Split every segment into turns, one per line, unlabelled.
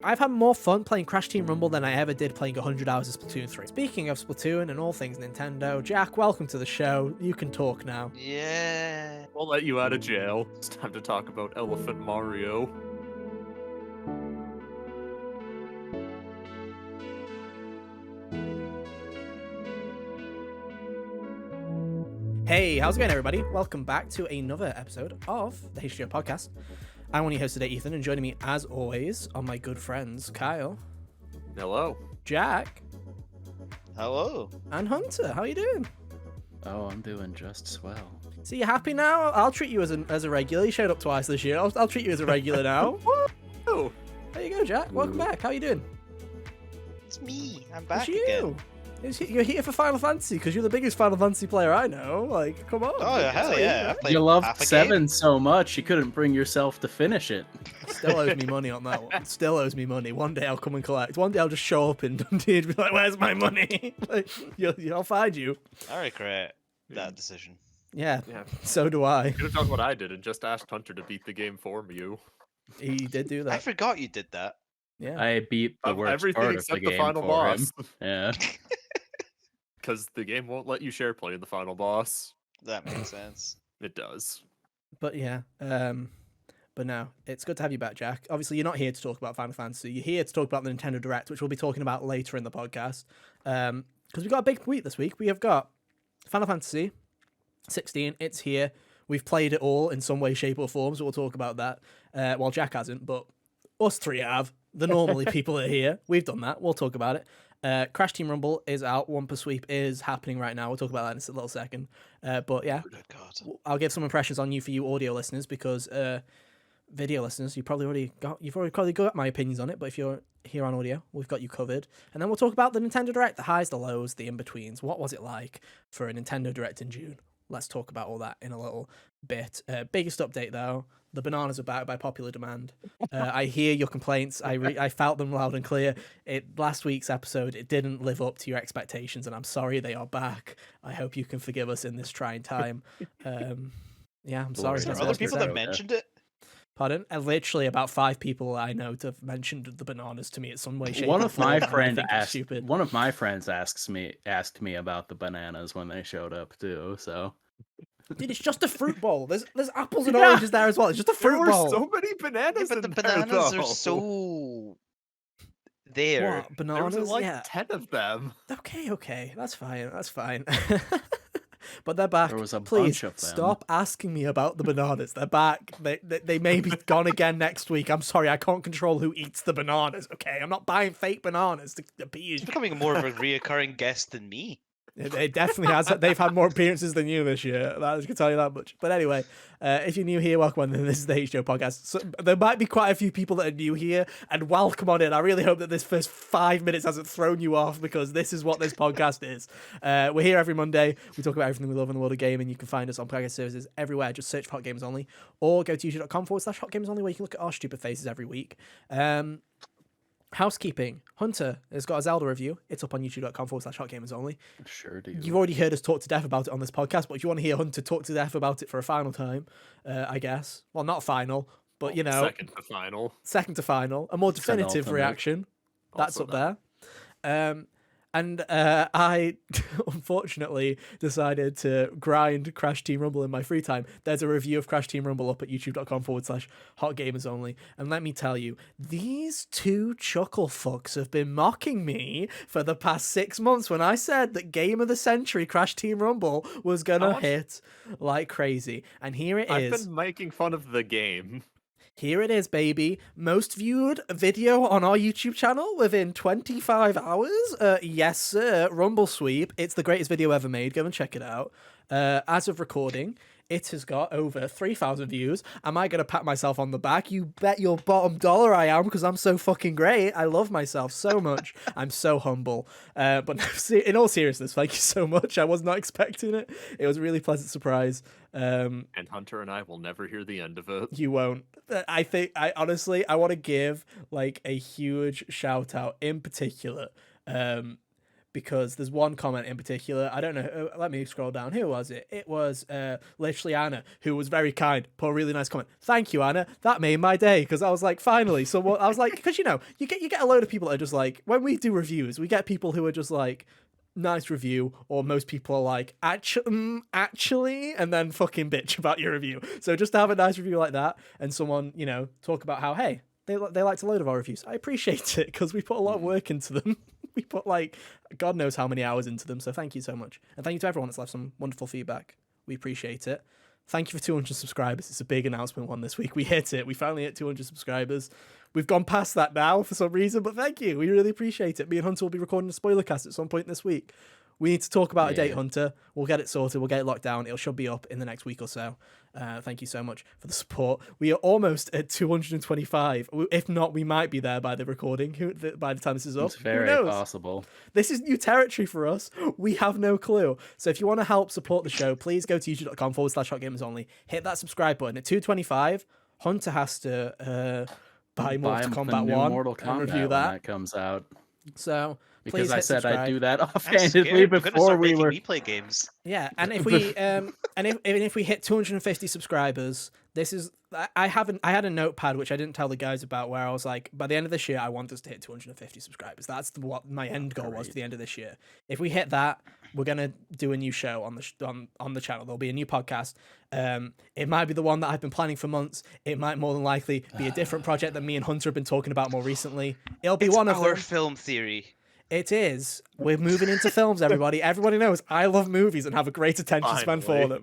I've had more fun playing Crash Team Rumble than I ever did playing 100 hours of Splatoon 3. Speaking of Splatoon and all things Nintendo, Jack, welcome to the show. You can talk now.
Yeah.
We'll let you out of jail. It's time to talk about Elephant Mario.
Hey, how's it going, everybody? Welcome back to another episode of the HGO podcast. I'm one of your hosts today, Ethan, and joining me, as always, are my good friends, Kyle.
Hello.
Jack.
Hello.
And Hunter. How you doing?
Oh, I'm doing just swell.
So you happy now? I'll treat you as a regular. You showed up twice this year. I'll treat you as a regular now.
Oh,
There you go, Jack. Welcome back. How you doing?
It's me. I'm back
It's
again.
you. You're here for Final Fantasy because you're the biggest Final Fantasy player I know. Like, come on.
Oh, yeah, hell yeah. I played
You loved
half a
7
game.
so much, you couldn't bring yourself to finish it.
Still owes me money on that one. Still owes me money. One day I'll come and collect. One day I'll just show up in Dundee and be like, "Where's my money?" Like, I'll find you.
I regret that decision.
Yeah.
yeah.
So do I.
You could have done what I did and just asked Hunter to beat the game for you.
He did do
I
that.
forgot you did that.
Yeah.
I beat the
Of
worst
everything
part of
except
the
the
game
final
for
boss.
him. Yeah.
Because the game won't let you share play in the final boss.
That makes sense.
It does.
But yeah. But no, it's good to have you back, Jack. Obviously, you're not here to talk about Final Fantasy. You're here to talk about the Nintendo Direct, which we'll be talking about later in the podcast. Because we've got a big week this week. We have got Final Fantasy 16. It's here. We've played it all in some way, shape, or form, so we'll talk about that. Well, Jack hasn't, but us three have. The normally people are here. We've done that. We'll talk about it. Crash Team Rumble is out. One per Sweep is happening right now. We'll talk about that in a little second. But yeah,
Good God.
I'll give some impressions on you for you audio listeners because video listeners, you've probably got my opinions on it. But if you're here on audio, we've got you covered. And then we'll talk about the Nintendo Direct, the highs, the lows, the in-betweens. What was it like for a Nintendo Direct in June? Let's talk about all that in a little bit. Biggest update though, the bananas are back by popular demand. I hear your complaints. I felt them loud and clear. Last week's episode, it didn't live up to your expectations, and I'm sorry they are back. I hope you can forgive us in this trying time. Yeah, I'm sorry.
Is
There
there
are other
That's
people
good.
that mentioned it.
Pardon? Literally about 5 people I know have mentioned the bananas to me in some way, shape,
One
or
of my
form, and I
friends
think it's
asked.
stupid.
One of my friends asked me about the bananas when they showed up too. So
Dude, it's just a fruit bowl. There's apples and
Yeah.
oranges there as well. It's just a
There
fruit
were
bowl.
so many
Yeah,
bananas
but the
in there,
bananas
though.
are so there.
What,
There
bananas?
was like
Yeah.
10 of them.
Okay, that's fine. But they're back.
There was a
Please
bunch of them.
stop asking me about the bananas. They're back. They may be gone again next week. I'm sorry, I can't control who eats the bananas. Okay, I'm not buying fake bananas to appease
He's
you.
becoming more of a reoccurring guest than me.
It definitely has. They've had more appearances than you this year. I can tell you that much. But anyway, if you're new here, welcome on. This is the HGO podcast. So there might be quite a few people that are new here, and welcome on in. I really hope that this first 5 minutes hasn't thrown you off because this is what this podcast is. We're here every Monday. We talk about everything we love in the world of gaming. You can find us on podcast services everywhere. Just search for Hot Gamers Only, or go to youtube.com/Hot Gamers Only, where you can look at our stupid faces every week. Housekeeping. Hunter has got a Zelda review. It's up on youtube.com/Hot Gamers Only.
sure do.
You've already heard us talk to death about it on this podcast, but if you want to hear Hunter talk to death about it for a final time, I guess. Well, not final, but you know,
Second to final.
a more definitive
Penultimate.
reaction. That's
Also
up there. And I unfortunately decided to grind Crash Team Rumble in my free time. There's a review of Crash Team Rumble up at youtube.com/Hot Gamers Only. And let me tell you, these two chuckle fucks have been mocking me for the past 6 months when I said that Game of the Century Crash Team Rumble was gonna
much?
hit like crazy. And here it
I've
is.
been making fun of the game.
Here it is, baby. Most viewed video on our YouTube channel within 25 hours. Yes, sir. Rumble Sweep. It's the greatest video ever made. Go and check it out. As of recording, it has got over 3,000 views. Am I going to pat myself on the back? You bet your bottom dollar I am, because I'm so fucking great. I love myself so much. I'm so humble. But no, in all seriousness, thank you so much. I was not expecting it. It was a really pleasant surprise.
And Hunter and I will never hear the end of it.
You won't. I honestly want to give like a huge shout out in particular, because there's one comment in particular. I don't know. Let me scroll down. Who was it? It was literally Anna, who was very kind. Put a really nice comment. Thank you, Anna. That made my day, because I was like, finally. So I was like, because you get a load of people that are just like, when we do reviews, we get people who are just like, nice review, or most people are like, actually, and then fucking bitch about your review. So just to have a nice review like that, and someone, talk about how, hey, they liked a load of our reviews. I appreciate it, because we put a lot of work into them. We put like God knows how many hours into them. So thank you so much, and thank you to everyone that's left some wonderful feedback. We appreciate it. Thank you for 200 subscribers. It's a big announcement one this week. We hit it. We finally hit 200 subscribers. We've gone past that now for some reason, but thank you. We really appreciate it. Me and Hunter will be recording a spoiler cast at some point this week. We need to talk about a date, Hunter. We'll get it sorted. We'll get it locked down. It should be up in the next week or so. Thank you so much for the support. We are almost at 225. If not, we might be there by the recording. By the time this is up,
It's very
who knows?
possible.
This is new territory for us. We have no clue. So if you want to help support the show, please go to youtube.com/hotgamersonly. Hit that subscribe button. At 225, Hunter has to buy Mortal Kombat 1
Mortal
and
Kombat
review
when
that.
that comes out.
So
Because
please
I
hit
said
subscribe.
I'd do that
I'm
offhandedly
scared. You're gonna
before
start
we
making
were.
me play games.
Yeah, and if we and if we hit 250 subscribers, this is I had a notepad which I didn't tell the guys about, where I was like, by the end of this year I want us to hit 250 subscribers. That's what my end goal was for the end of this year. If we hit that, we're gonna do a new show on the channel. There'll be a new podcast. It might be the one that I've been planning for months. It might more than likely be a different project that me and Hunter have been talking about more recently. It'll be
It's
one of
our
them.
film theory.
It is. We're moving into films, everybody. Everybody knows I love movies and have a great attention span for
Finally.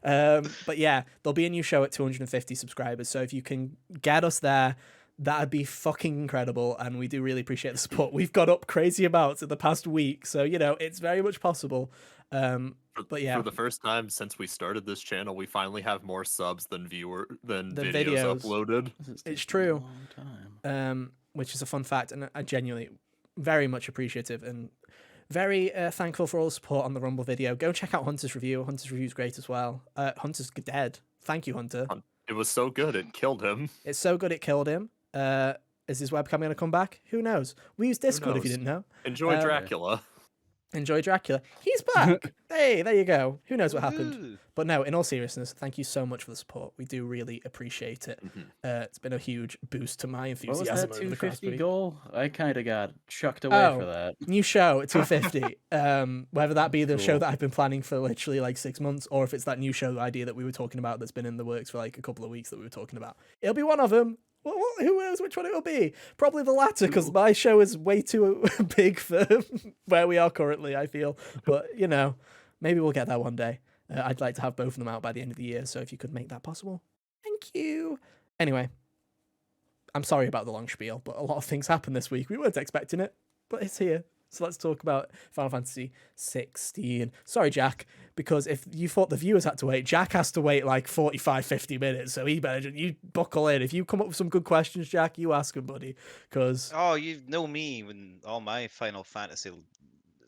them. But yeah, there'll be a new show at 250 subscribers. So if you can get us there, that'd be fucking incredible. And we do really appreciate the support. We've got up crazy amounts in the past week. So, it's very much possible. But yeah,
For the first time since we started this channel, we finally have more subs than
The
videos uploaded.
it's true. Which is a fun fact. And I genuinely very much appreciative and very thankful for all the support on the Rumble video. Go check out Hunter's review. Hunter's review is great as well. Hunter's dead. Thank you, Hunter.
It was so good it killed him.
It's so good it killed him. Is his webcam going to come back? Who knows? We use Discord if you
knows?
didn't know.
Enjoy Dracula.
Enjoy Dracula. He's back. Hey, there you go. Who knows what happened?
Woohoo.
But no, in all seriousness, thank you so much for the support. We do really appreciate it. It's been a huge boost to my
What was
enthusiasm
that
over the past
250
week.
goal? I kind of got chucked away for that.
New show at 250. Whether that be the show that I've been planning for literally like 6 months, or if it's that new show idea that we were talking about that's been in the works for like a couple of weeks that we were talking about. It'll be one of them. Who knows which one it will be? Probably the latter, because my show is way too big for where we are currently, I feel. But, maybe we'll get there one day. I'd like to have both of them out by the end of the year, so if you could make that possible. Thank you. Anyway, I'm sorry about the long spiel, but a lot of things happened this week. We weren't expecting it, but it's here. So let's talk about Final Fantasy 16. Sorry, Jack, because if you thought the viewers had to wait, Jack has to wait like 45, 50 minutes. So he better, you buckle in. If you come up with some good questions, Jack, you ask him, buddy. Because
Oh, you know me when all my Final Fantasy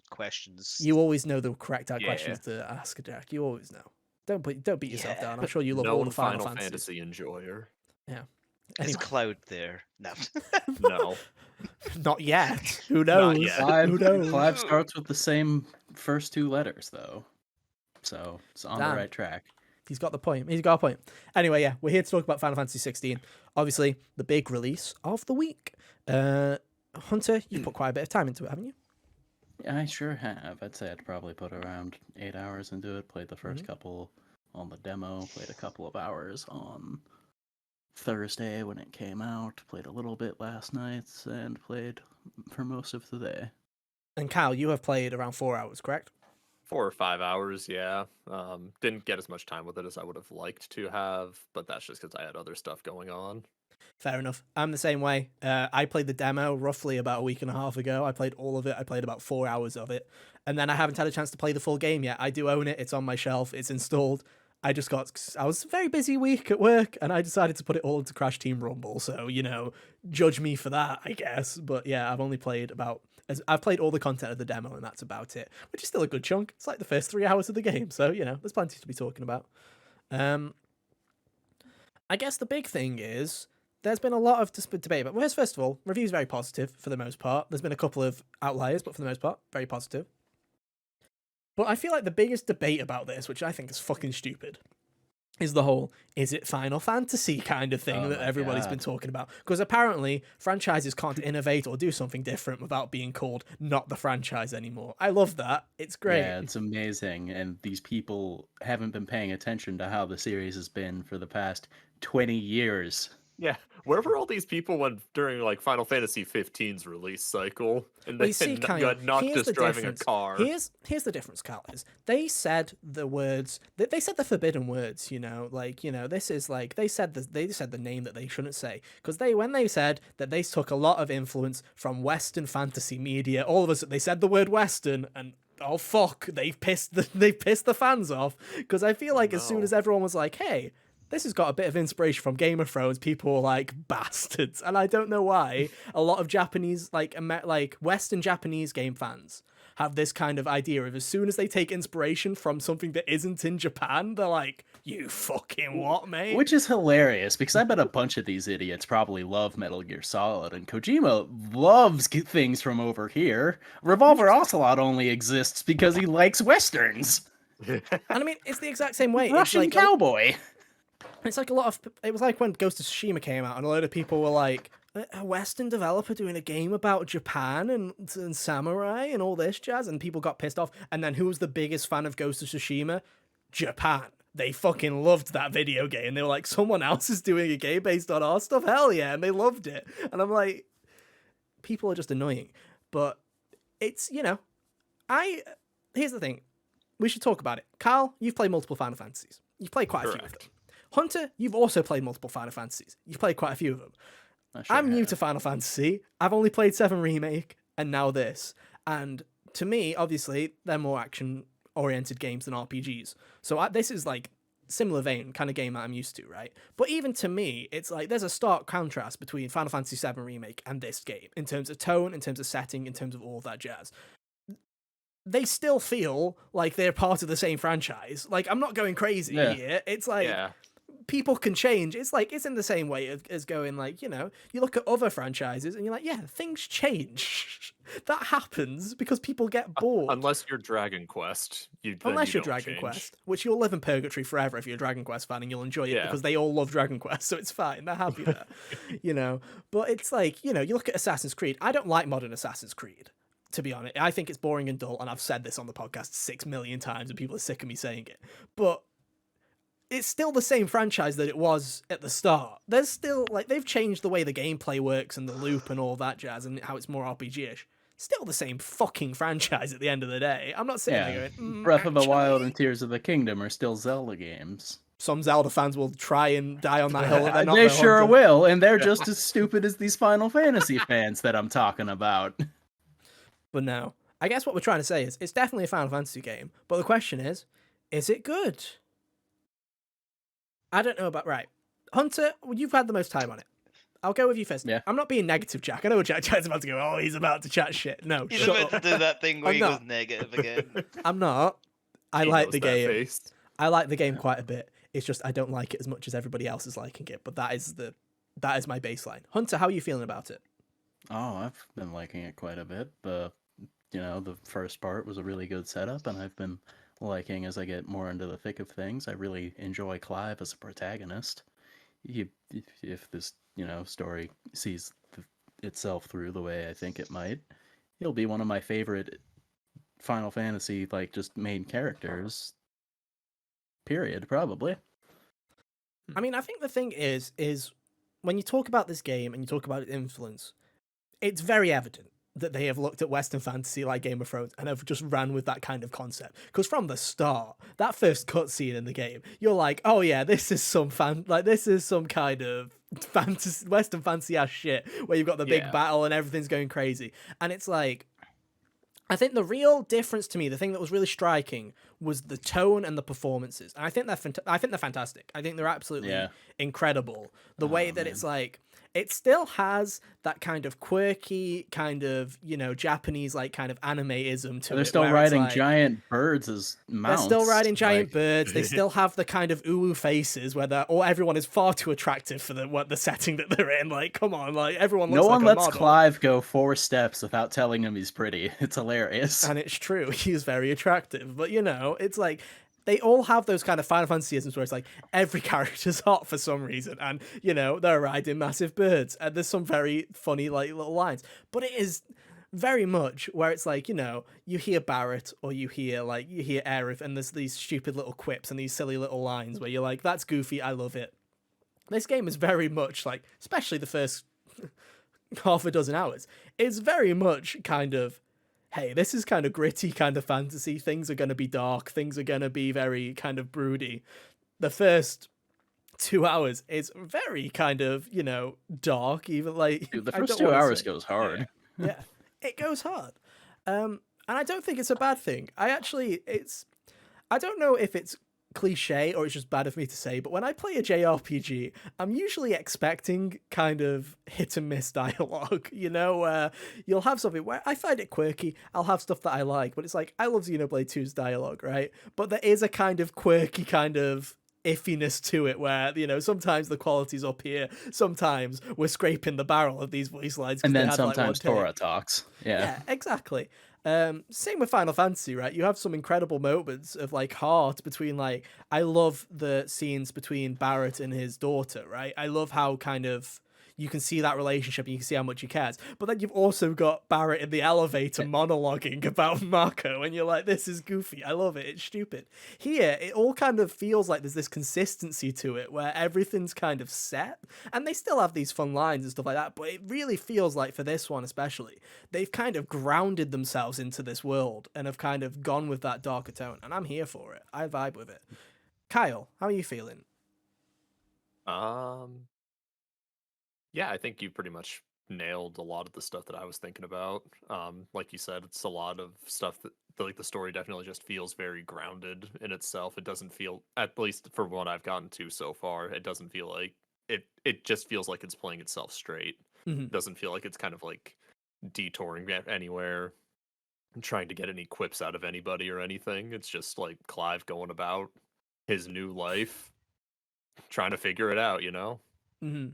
questions.
you always know the correct
Yeah.
questions to ask, Jack. You always know. Don't beat yourself down. I'm sure you love all
Known
the Final
Final
Fantasies.
Fantasy enjoyer.
Yeah.
Is
Anyway,
Cloud there? No.
No.
not yet. Who knows?
yet.
Who knows?
Clive starts with the same first two letters, though. So it's on
Damn.
the right track.
He's got the point. He's got a point. Anyway, yeah, we're here to talk about Final Fantasy 16. Obviously, the big release of the week. Hunter, you put quite a bit of time into it, haven't you?
Yeah, I sure have. I'd say I'd probably put around 8 hours into it. Played the first couple on the demo. Played a couple of hours on Thursday when it came out. Played a little bit last night and played for most of the day.
And Cal, you have played around 4 hours, correct?
4 or 5 hours, yeah. Didn't get as much time with it as I would have liked to have, but that's just because I had other stuff going on.
Fair enough. I'm the same way. I played the demo roughly about a week and a half ago. I played all of it. I played about 4 hours of it. And then I haven't had a chance to play the full game yet. I do own it. It's on my shelf. It's installed. I was a very busy week at work, and I decided to put it all into Crash Team Rumble. So, judge me for that, I guess. But yeah, I've played all the content of the demo, and that's about it, which is still a good chunk. It's like the first 3 hours of the game. So, there's plenty to be talking about. I guess the big thing is there's been a lot of debate, but first of all, reviews very positive for the most part. There's been a couple of outliers, but for the most part, very positive. But I feel like the biggest debate about this, which I think is fucking stupid, is the whole, is it Final Fantasy kind of thing that everybody's been talking about? Because apparently franchises can't innovate or do something different without being called not the franchise anymore. I love that. It's great.
Yeah, it's amazing. And these people haven't been paying attention to how the series has been for the past 20 years.
Yeah, where were all these people when during like Final Fantasy 15's release cycle, and
Well,
they
you see, Kyle,
got not
here's
just
the
driving a
difference.
car?
Here's the difference, Kyle, is they said the words, they said the forbidden words, this is like, they said the name that they shouldn't say, because when they said that they took a lot of influence from Western fantasy media, all of us, they said the word Western, and oh fuck, they pissed the fans off, because I feel like as soon as everyone was like, hey, this has got a bit of inspiration from Game of Thrones, people were like, bastards. And I don't know why a lot of Japanese, like Western Japanese game fans have this kind of idea of as soon as they take inspiration from something that isn't in Japan, they're like, you fucking what, mate?
Which is hilarious, because I bet a bunch of these idiots probably love Metal Gear Solid, and Kojima loves things from over here. Revolver Ocelot only exists because he likes Westerns.
And I mean, it's the exact same way.
Russian
it's like
cowboy.
It's like it was like when Ghost of Tsushima came out, and a load of people were like, a Western developer doing a game about Japan and samurai and all this jazz, and people got pissed off. And then who was the biggest fan of Ghost of Tsushima? Japan. They fucking loved that video game. They were like, someone else is doing a game based on our stuff? Hell yeah. And they loved it. And I'm like, people are just annoying. But it's, here's the thing. We should talk about it. Carl, you've played multiple Final Fantasies. You've played quite a few of them. Hunter, you've also played multiple Final Fantasies. You've played quite a few of them. I'm new to Final Fantasy. I've only played 7 Remake and now this. And to me, obviously, they're more action-oriented games than RPGs. So this is like similar vein kind of game that I'm used to, right? But even to me, it's like there's a stark contrast between Final Fantasy 7 Remake and this game in terms of tone, in terms of setting, in terms of all that jazz. They still feel like they're part of the same franchise. Like, I'm not going crazy here. It's like... Yeah. People can change. It's like, it's in the same way as going like, you look at other franchises and you're like, yeah, things change. That happens because people get bored.
Unless you're Dragon Quest.
Unless you're Dragon Quest, which you'll live in purgatory forever if you're a Dragon Quest fan and you'll enjoy it because they all love Dragon Quest, so it's fine. They're happy there, But it's like, you look at Assassin's Creed. I don't like modern Assassin's Creed, to be honest. I think it's boring and dull, and I've said this on the podcast 6 million times and people are sick of me saying it. But it's still the same franchise that it was at the start. There's still, like, they've changed the way the gameplay works and the loop and all that jazz and how it's more RPG-ish. Still the same fucking franchise at the end of the day. I'm not sitting there going,
Breath of the Wild and Tears of the Kingdom are still Zelda games.
Some Zelda fans will try and die on that hill.
They sure will, and they're just as stupid as these Final Fantasy fans that I'm talking about.
But no. I guess what we're trying to say is, it's definitely a Final Fantasy game, but the question is it good? I don't know about... Right. Hunter, you've had the most time on it. I'll go with you first.
Yeah.
I'm not being negative, Jack. I know Jack's about to go, oh, he's about to chat shit. No,
he's about to do that thing where he goes negative again.
I'm not. I like the game. I like the game quite a bit. It's just I don't like it as much as everybody else is liking it. But that is my baseline. Hunter, how are you feeling about it?
Oh, I've been liking it quite a bit. The first part was a really good setup, and I've been liking as I get more into the thick of things. I really enjoy Clive as a protagonist. If this story sees itself through the way I think it might, he'll be one of my favorite Final Fantasy just main characters. Period. Probably.
I mean, I think the thing is when you talk about this game and you talk about its influence, it's very evident that they have looked at Western fantasy like Game of Thrones and have just ran with that kind of concept. Because from the start, that first cutscene in the game, you're like, oh yeah, this is some kind of fantasy, Western fantasy ass shit where you've got the big battle and everything's going crazy. And it's like, I think the real difference to me, the thing that was really striking, was the tone and the performances. And I think they're fantastic. I think they're absolutely incredible. The way that it's like, it still has that kind of quirky, kind of, Japanese, like, kind of anime-ism to
They're
it.
still
where it's
riding
like,
giant birds as
they're still
mounts.
riding giant
like,
birds. They still have the kind of uwu faces where everyone is far too attractive for the setting that they're in. Like, come on, like, everyone looks
No
like
one
a
lets
model.
Clive go 4 steps without telling him he's pretty. It's hilarious.
And it's true, he's very attractive. But, it's like, they all have those kind of Final Fantasyisms where it's like every character's hot for some reason, and they're riding massive birds, and there's some very funny like little lines. But it is very much where it's like, you hear Barrett or you hear Aerith, and there's these stupid little quips and these silly little lines where you're like, that's goofy, I love it. This game is very much like, especially the first half a dozen hours, it's very much kind of, hey, this is kind of gritty, kind of fantasy. Things are going to be dark. Things are going to be very kind of broody. The first 2 hours is very kind of, dark. Even like
Dude, the
I
first
don't
2
wanna
hours
say-
goes hard.
Yeah, it goes hard. And I don't think it's a bad thing. I don't know if it's cliche or it's just bad of me to say, but when I play a JRPG, I'm usually expecting kind of hit and miss dialogue, where you'll have something where I find it quirky, I'll have stuff that I like, but it's like, I love Xenoblade 2's dialogue, right? But there is a kind of quirky kind of iffiness to it where, sometimes the quality's up here, sometimes we're scraping the barrel of these voice lines. 'Cause
And
they
then
had, like, one
sometimes
take.
Tora talks.
Yeah, exactly. Same with Final Fantasy, right? You have some incredible moments of like heart between like, I love the scenes between Barrett and his daughter, right? I love how kind of you can see that relationship and you can see how much he cares. But then you've also got Barrett in the elevator monologuing about Marco, and you're like, this is goofy. I love it. It's stupid. Here, it all kind of feels like there's this consistency to it where everything's kind of set, and they still have these fun lines and stuff like that, but it really feels like, for this one especially, they've kind of grounded themselves into this world and have kind of gone with that darker tone, and I'm here for it. I vibe with it. Kyle, how are you feeling?
Yeah, I think you pretty much nailed a lot of the stuff that I was thinking about. Like you said, it's a lot of stuff that like the story definitely just feels very grounded in itself. It doesn't feel, at least for what I've gotten to so far, it doesn't feel like it just feels like it's playing itself straight.
Mm-hmm.
It doesn't feel like it's kind of like detouring anywhere and trying to get any quips out of anybody or anything. It's just like Clive going about his new life, trying to figure it out,
Mm-hmm.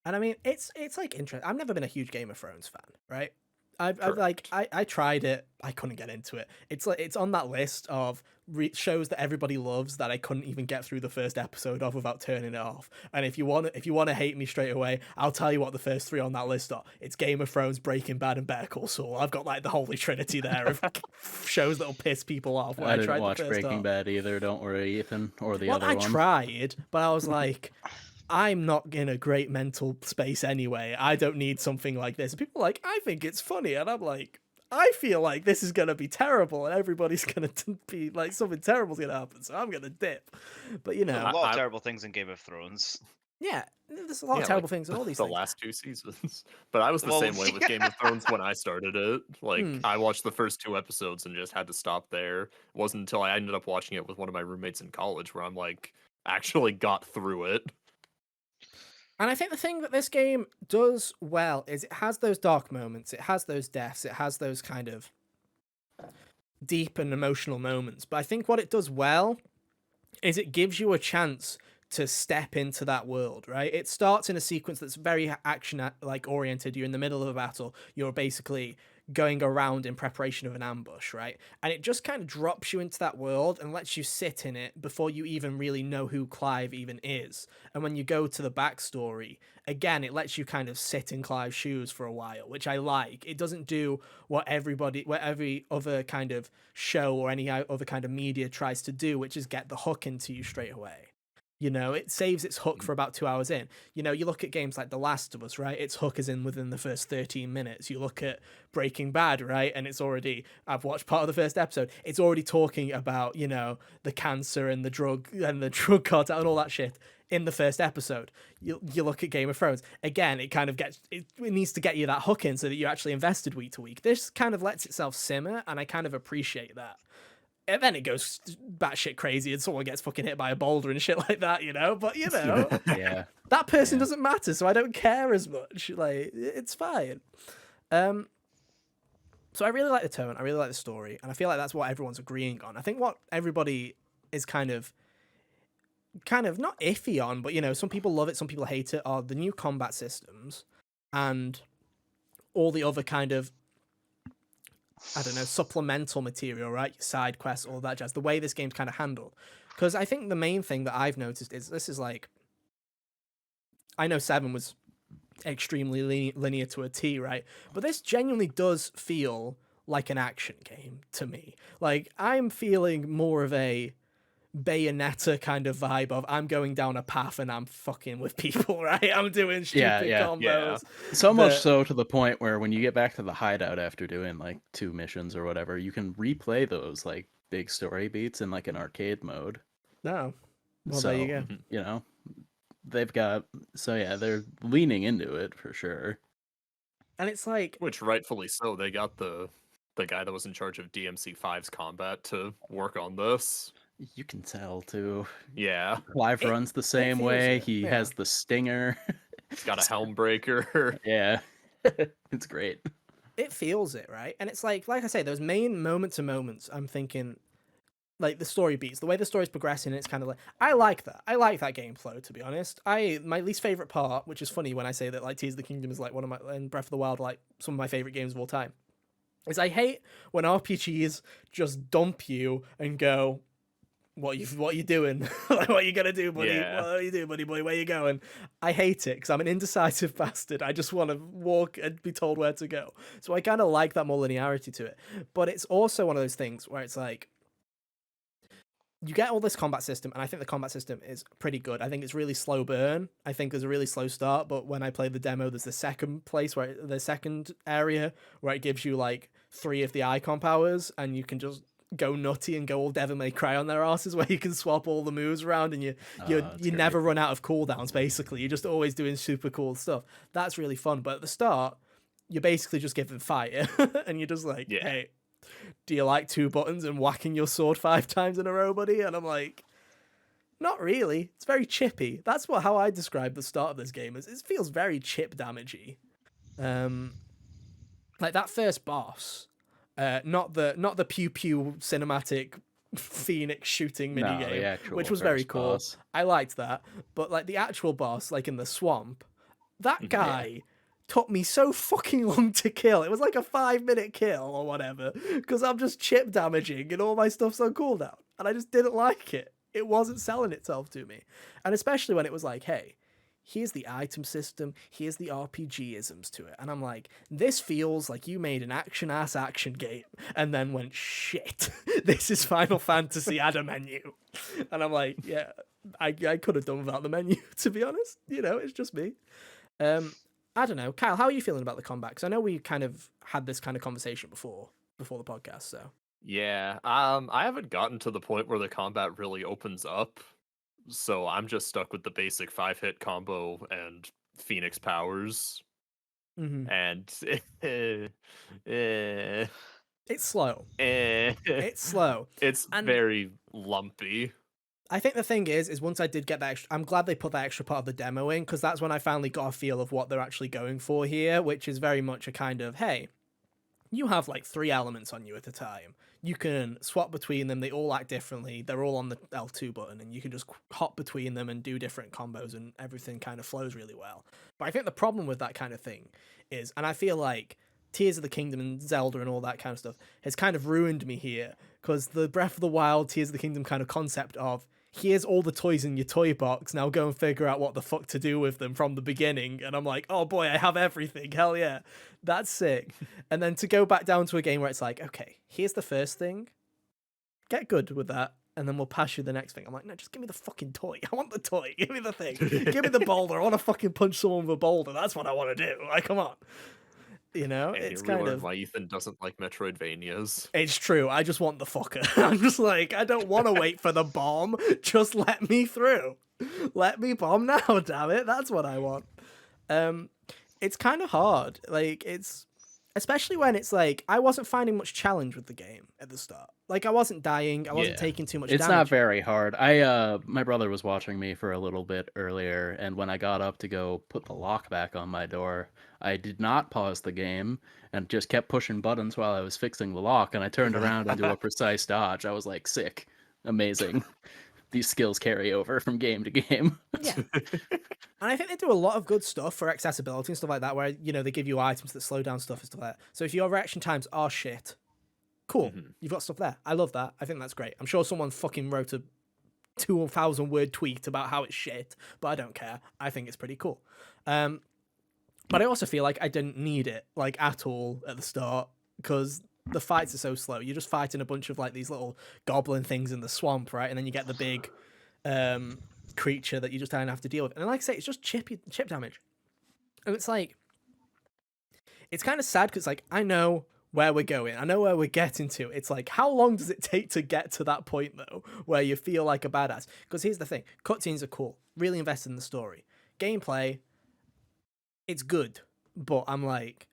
And I mean, it's like interesting. I've never been a huge Game of Thrones fan, right? I tried it. I couldn't get into it. It's like, it's on that list of shows that everybody loves that I couldn't even get through the first episode of without turning it off. And if you want to hate me straight away, I'll tell you what the first 3 on that list are. It's Game of Thrones, Breaking Bad, and Better Call Saul. I've got like the holy trinity there of shows that'll piss people off.
I didn't watch Breaking Bad either. Don't worry, Ethan, or the other one.
I tried, but I was like, I'm not in a great mental space anyway. I don't need something like this. And people are like, I think it's funny. And I'm like, I feel like this is going to be terrible and everybody's going to be like, something terrible's going to happen. So I'm going to dip. But,
There's a lot of terrible things in Game of Thrones.
Yeah, there's a lot of terrible things in all these
the
things.
last 2 seasons. But I was the same way with Game of Thrones when I started it. Like, I watched the first 2 episodes and just had to stop there. It wasn't until I ended up watching it with one of my roommates in college where I'm like, actually got through it.
And I think the thing that this game does well is it has those dark moments, it has those deaths, it has those kind of deep and emotional moments. But I think what it does well is it gives you a chance to step into that world, right? It starts in a sequence that's very action like oriented. You're in the middle of a battle. You're basically going around in preparation of an ambush, right? And it just kind of drops you into that world and lets you sit in it before you even really know who Clive even is. And when you go to the backstory, again, it lets you kind of sit in Clive's shoes for a while, which I like. It doesn't do what every other kind of show or any other kind of media tries to do, which is get the hook into you straight away. It saves its hook for about 2 hours in. You look at games like The Last of Us, right? Its hook is in within the first 13 minutes. You look at Breaking Bad, right? And I've watched part of the first episode. It's already talking about, the cancer and the drug cartel and all that shit in the first episode. You look at Game of Thrones. Again, it kind of it needs to get you that hook in so that you're actually invested week to week. This kind of lets itself simmer, and I kind of appreciate that. And then it goes batshit crazy and someone gets fucking hit by a boulder and shit like that, you know? But, you know,
Yeah.
that person
Yeah.
doesn't matter, so I don't care as much. Like, it's fine. So I really like the tone, I really like the story, and I feel like that's what everyone's agreeing on. I think what everybody is kind of not iffy on, but, you know, some people love it, some people hate it, are the new combat systems and all the other kind of, I don't know, supplemental material, right? Your side quests, all that jazz. The way this game's kind of handled. Because I think the main thing that I've noticed is this is like, I know 7 was extremely linear to a T, right? But this genuinely does feel like an action game to me. Like, I'm feeling more of a Bayonetta kind of vibe of I'm going down a path and I'm fucking with people, right? I'm doing stupid
Yeah.
combos.
So much
that-
so to the point where when you get back to the hideout after doing like 2 missions or whatever, you can replay those like big story beats in like an arcade mode.
No. Well,
So,
there you go.
you know, they've got, so yeah, they're leaning into it for sure.
And it's like,
Which rightfully so. They got the guy that was in charge of DMC5's combat to work on this.
You can tell too.
Yeah,
Clive
It-
runs the same
feels
way.
it,
He
yeah.
has the stinger.
he's got a helm breaker.
Yeah. It's great.
it feels it, right? And it's like I say, those main moments and moments, I'm thinking, like the story beats, the way the story's progressing, it's kind of like, I like that. I like that game flow, to be honest. My least favorite part, which is funny when I say that like Tears of the Kingdom is like one of my, and Breath of the Wild, like some of my favorite games of all time, is I hate when RPGs just dump you and go, what you doing? Like, what are you gonna do, buddy?
Yeah.
What are you doing, buddy boy? Where you going? I hate it because I'm an indecisive bastard. I just want to walk and be told where to go. So I kind of like that more linearity to it. But it's also one of those things where it's like, you get all this combat system, and I think the combat system is pretty good. I think it's really slow burn. I think there's a really slow start, but when I played the demo, there's the second area where it gives you like 3 of the icon powers, and you can just go nutty and go all Devil May Cry on their asses, where you can swap all the moves around, and you
That's
never
great.
run out of cooldowns. Basically, you're just always doing super cool stuff. That's really fun. But at the start, you're basically just giving fire, and you're just like,
Yeah.
hey, do you like 2 buttons and whacking your sword 5 times in a row, buddy? And I'm like, not really. It's very chippy. That's how I describe the start of this game. Is it feels very chip damagey. Like that first boss, not the pew pew cinematic Phoenix shooting
No,
minigame,
the actual
which was very
first
cool.
boss.
I liked that. But like the actual boss, like in the swamp, that guy took me so fucking long to kill. It was like a 5-minute kill or whatever, because I'm just chip damaging and all my stuff's on cooldown. And I just didn't like it. It wasn't selling itself to me. And especially when it was like, hey, here's the item system, here's the RPG-isms to it. And I'm like, this feels like you made an action-ass action game and then went, shit, this is Final Fantasy, add a menu. And I'm like, yeah, I could have done without the menu, to be honest. You know, it's just me. I don't know. Kyle, how are you feeling about the combat? Because I know we kind of had this kind of conversation before the podcast, so.
Yeah, I haven't gotten to the point where the combat really opens up, so I'm just stuck with the basic 5-hit combo and Phoenix powers,
Mm-hmm.
and
It's slow.
it's
It's slow. And-
very lumpy.
I think the thing is once I did get that extra, I'm glad they put that extra part of the demo in, because that's when I finally got a feel of what they're actually going for here, which is very much a kind of, hey, you have like 3 elements on you at a time. You can swap between them. They all act differently. They're all on the L2 button, and you can just hop between them and do different combos, and everything kind of flows really well. But I think the problem with that kind of thing is, and I feel like Tears of the Kingdom and Zelda and all that kind of stuff has kind of ruined me here, because the Breath of the Wild, Tears of the Kingdom kind of concept of, here's all the toys in your toy box, now go and figure out what the fuck to do with them from the beginning. And I'm like, oh boy, I have everything. Hell yeah. That's sick. And then to go back down to a game where it's like, okay, here's the first thing. Get good with that, and then we'll pass you the next thing. I'm like, no, just give me the fucking toy. I want the toy. Give me the thing. Give me the boulder. I want to fucking punch someone with a boulder. That's what I want to do. Like, come on. You know,
And
it's
you
kind
relearn
of...
why Ethan doesn't like Metroidvanias.
It's true. I just want the fucker. I'm just like, I don't want to wait for the bomb. Just let me through. Let me bomb now, damn it. That's what I want. It's kind of hard. Like, it's... especially when it's like I wasn't finding much challenge with the game at the start. Like I wasn't dying, I wasn't
Yeah.
taking too much
It's
damage.
not very hard. My brother was watching me for a little bit earlier, and when I got up to go put the lock back on my door, I did not pause the game and just kept pushing buttons while I was fixing the lock, and I turned around and do a precise dodge. I was like, sick. Amazing. These skills carry over from game to game.
Yeah. And I think they do a lot of good stuff for accessibility and stuff like that, where, you know, they give you items that slow down stuff and stuff like that. So if your reaction times are shit, cool. You've got stuff there. I love that. I think that's great. I'm sure someone fucking wrote a 2,000 word tweet about how it's shit, but I don't care. I think it's pretty cool. But I also feel like I didn't need it, like, at all at the start, because the fights are so slow. You're just fighting a bunch of, like, these little goblin things in the swamp, right? And then you get the big creature that you just kind of have to deal with. And like I say, it's just chip damage. And it's like, it's kind of sad because, like, I know where we're going. I know where we're getting to. It's like, how long does it take to get to that point, though, where you feel like a badass? Because here's the thing. Cutscenes are cool. Really invested in the story. Gameplay, it's good. But I'm like,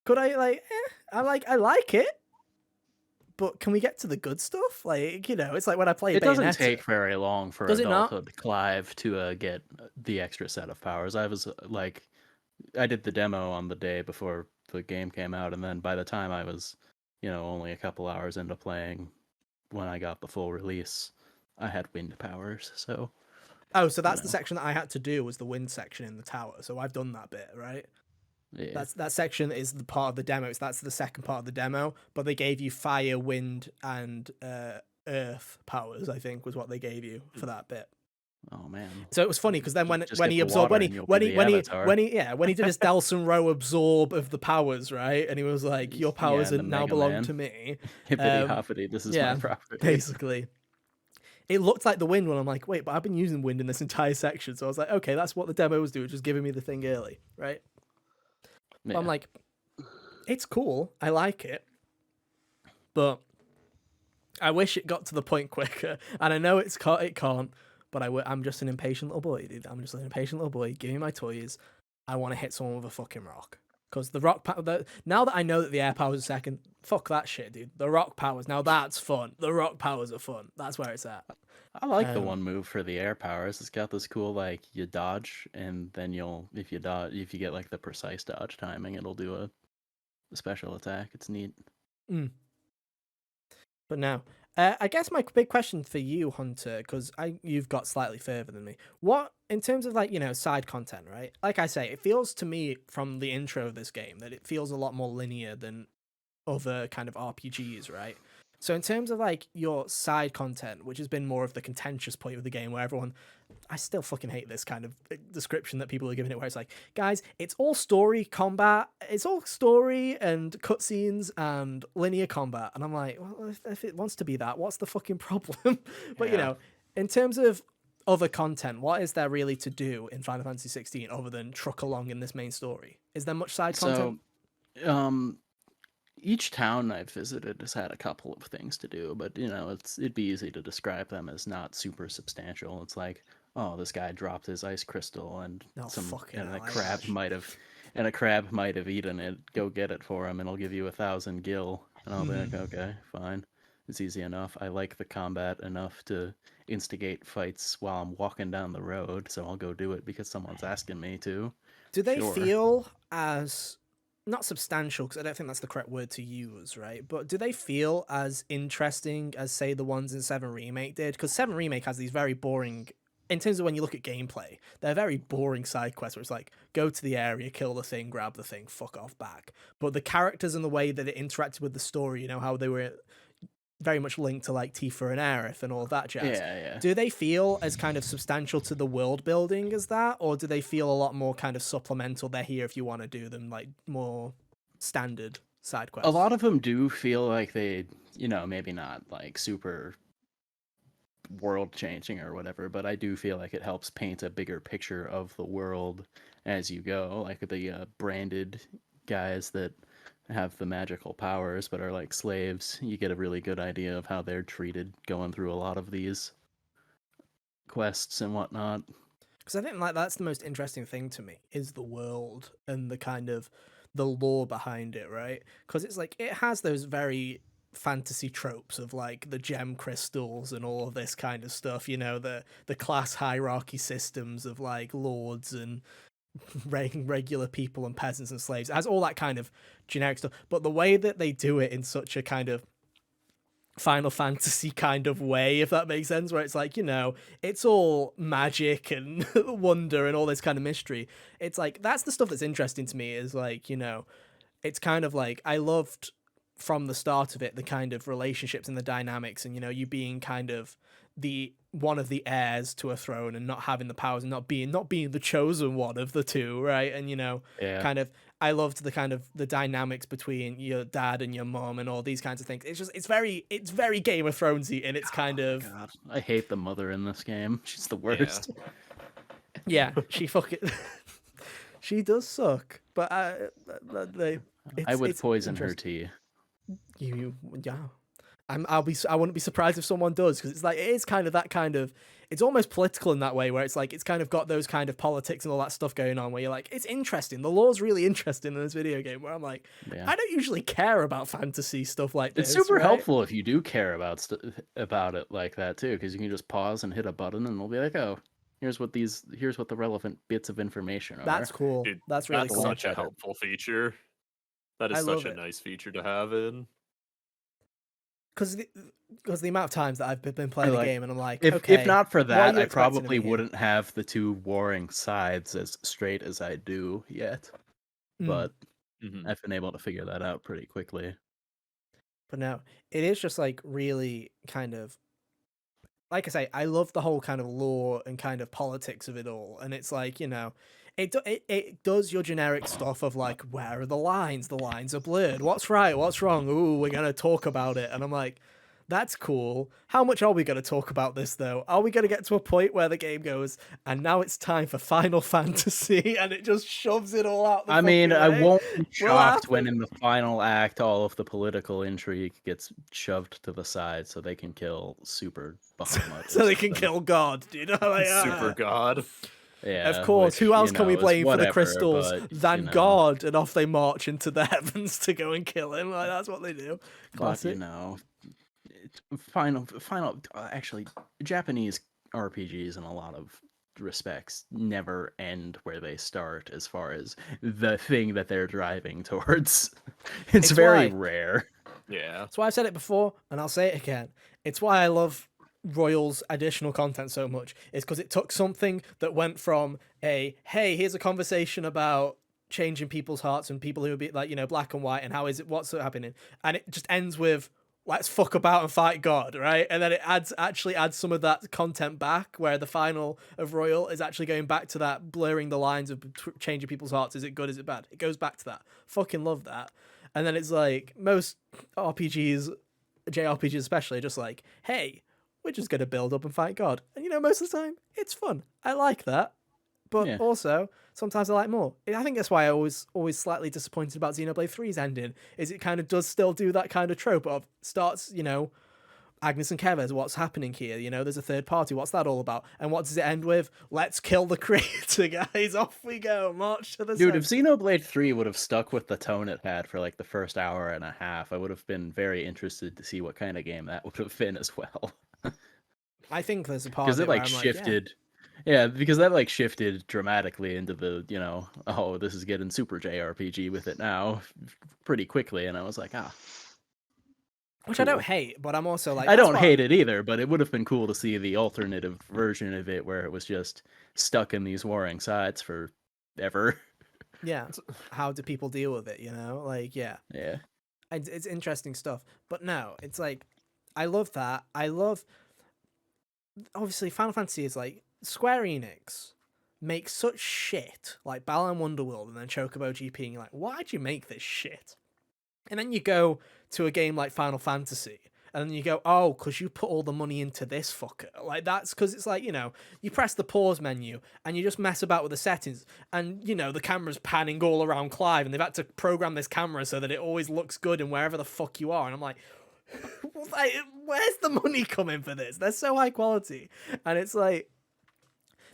could I, like, I like it. But can we get to the good stuff? Like, you know, it's like when I play
It doesn't
Bayonetta.
take very long for
Does it not?
adulthood Clive to get the extra set of powers. I was like, I did the demo on the day before the game came out, and then by the time I was, only a couple hours into playing, when I got the full release, I had wind powers. So.
Oh, so that's the section that I had to do, was the wind section in the tower. So I've done that bit, right?
Yeah.
That section is the part of the demo. So that's the second part of the demo. But they gave you fire, wind, and earth powers, I think, was what they gave you for that bit.
Oh man.
So it was funny because then when
Just
he
get the
absorbed
water
when
and you'll be the Avatar.
when he did his Delson Row absorb of the powers, right? And he was like, your powers
Yeah, the
now
Mega
belong
Man.
to me.
Hippity hoppity, this is my property.
Basically. It looked like the wind when I'm like, wait, but I've been using wind in this entire section. So I was like, okay, that's what the demo was doing, just giving me the thing early, right?
Yeah.
But I'm like, it's cool. I like it. But I wish it got to the point quicker. And I know it can't, but I'm just an impatient little boy, dude. I'm just an impatient little boy. Give me my toys. I want to hit someone with a fucking rock. Because the rock power, now that I know that the air powers are second, fuck that shit, dude. The rock powers, now that's fun. The rock powers are fun. That's where it's at.
I like the one move for the air powers. It's got this cool, like, you dodge, and then if you get like the precise dodge timing, it'll do a special attack. It's neat.
But now, I guess my big question for you, Hunter, because you've got slightly further than me. What, in terms of, like, side content, right? Like I say, it feels to me from the intro of this game that it feels a lot more linear than other kind of RPGs, right? So in terms of, like, your side content, which has been more of the contentious point of the game where I still fucking hate this kind of description that people are giving it, where it's like, guys, it's all story combat, it's all story and cutscenes and linear combat. And I'm like, well, if it wants to be that, what's the fucking problem? But, in terms of other content, what is there really to do in Final Fantasy 16 other than truck along in this main story? Is there much side content?
So, each town I've visited has had a couple of things to do, but it'd be easy to describe them as not super substantial. It's like, oh, this guy dropped his ice crystal, and a crab might have eaten it. Go get it for him, and I'll give you 1,000 gil. And I'll be like, okay, fine. It's easy enough. I like the combat enough to instigate fights while I'm walking down the road, so I'll go do it because someone's asking me to.
Do they feel as, not substantial, because I don't think that's the correct word to use, right? But do they feel as interesting as, say, the ones in 7 Remake did? Because 7 Remake has these very boring, in terms of when you look at gameplay, they're very boring side quests where it's like, go to the area, kill the thing, grab the thing, fuck off back. But the characters and the way that it interacted with the story, how they were very much linked to, like, Tifa and Aerith and all of that jazz.
Yeah.
Do they feel as kind of substantial to the world building as that, or do they feel a lot more kind of supplemental? They're here if you want to do them, like, more standard side quests.
A lot of them do feel like they, maybe not like super world changing or whatever, but I do feel like it helps paint a bigger picture of the world as you go. Like the branded guys that have the magical powers but are like slaves, you get a really good idea of how they're treated going through a lot of these quests and whatnot.
Because I think like that's the most interesting thing to me is the world and the kind of the lore behind it, right? Because it's like it has those very fantasy tropes of like the gem crystals and all of this kind of stuff, you know, the class hierarchy systems of like lords and regular people and peasants and slaves. It has all that kind of generic stuff, but the way that they do it in such a kind of Final Fantasy kind of way, if that makes sense, where it's like, you know, it's all magic and wonder and all this kind of mystery. It's like that's the stuff that's interesting to me, is like, you know, it's kind of like I loved from the start of it the kind of relationships and the dynamics, and you know, you being kind of the one of the heirs to a throne and not having the powers and not being the chosen one of the two, right? And you know,
Yeah.
kind of I loved the kind of the dynamics between your dad and your mom and all these kinds of things. It's just it's very Game of Thronesy, and it's kind of
God, I hate the mother in this game. She's the worst.
yeah, she fucking she does suck, but they
I would
it's
poison her
interesting.
tea.
Yeah. I wouldn't be surprised if someone does, because it's like it is kind of that kind of it's almost political in that way, where it's like it's kind of got those kind of politics and all that stuff going on, where you're like it's interesting. The lore's really interesting in this video game, where I'm like
Yeah.
I don't usually care about fantasy stuff like this.
It's super
right?
helpful if you do care about about it like that too, because you can just pause and hit a button, and they'll be like, "Oh, here's what the relevant bits of information are."
That's cool.
Dude,
That's really
that's
cool.
such a
better.
helpful feature. That
I
is
love
such a
it.
nice feature to have in.
Because the amount of times that I've been playing the
Like,
game and I'm like,
if
okay,
not for
what are
that,
you
I
expecting of
probably
me here?
wouldn't have the two warring sides as straight as I do yet.
Mm.
But
Mhm.
I've been able to figure that out pretty quickly.
But no, it is just like really kind of, like I say, I love the whole kind of lore and kind of politics of it all. And it's like, you know, it does your generic stuff of like, where are the lines? The lines are blurred. What's right? What's wrong? Ooh, we're going to talk about it. And I'm like, that's cool. How much are we going to talk about this, though? Are we going to get to a point where the game goes, and now it's time for Final Fantasy, and it just shoves it all out the
I mean,
fucking
I
way?
won't be
Will that
shocked when
happen?
in the final act all of the political intrigue gets shoved to the side so they can kill Super Bahamut.
So they can kill God, dude. Like,
Super God.
Yeah,
of course, who
which,
else
you
can we
know, is
blame for the
whatever,
crystals
but,
than
you know,
God? And off they march into the heavens to go and kill him. Like that's what they do.
But,
Classic.
you know, actually, Japanese RPGs in a lot of respects never end where they start as far as the thing that they're driving towards. It's very
why-
rare.
Yeah.
That's why I've said it before, and I'll say it again. It's why I love Royal's additional content so much. Is because it took something that went from a hey, here's a conversation about changing people's hearts and people who are be like, you know, black and white, and how is it, what's happening, and it just ends with let's fuck about and fight God, right? And then it actually adds some of that content back, where the final of Royal is actually going back to that blurring the lines of changing people's hearts. Is it good? Is it bad? It goes back to that. Fucking love that. And then it's like most RPGs, JRPGs especially, are just like, hey, we're just going to build up and fight God. And you know, most of the time, it's fun. I like that. But
Yeah.
also, sometimes I like more. I think that's why I always slightly disappointed about Xenoblade 3's ending, is it kind of does still do that kind of trope of starts, you know, Agnes and Kevez, what's happening here? You know, there's a third party. What's that all about? And what does it end with? Let's kill the creator, guys. Off we go. March to the
Dude, if
center.
Xenoblade 3 would have stuck with the tone it had for like the first hour and a half, I would have been very interested to see what kind of game that would have been as well.
I think there's a part
Because
of
it
where
like
I'm
shifted. Yeah, because that like shifted dramatically into the, you know, oh, this is getting super JRPG with it now pretty quickly, and I was like,
which I don't
cool.
hate, but I'm also like,
I
that's
don't
what-
hate it either, but it would have been cool to see the alternative version of it where it was just stuck in these warring sides forever.
Yeah. How do people deal with it? You know, like, yeah,
Yeah.
it's interesting stuff. But no, it's like, I love that. I love, obviously, Final Fantasy is like Square Enix makes such shit like Balan Wonderworld and then Chocobo GP, and you're like, why'd you make this shit? And then you go to a game like Final Fantasy, and then you go, oh, because you put all the money into this fucker. Like, that's because it's like, you know, you press the pause menu and you just mess about with the settings, and, you know, the camera's panning all around Clive, and they've had to program this camera so that it always looks good and wherever the fuck you are. And I'm like, where's the money coming for this? They're so high quality. And it's like,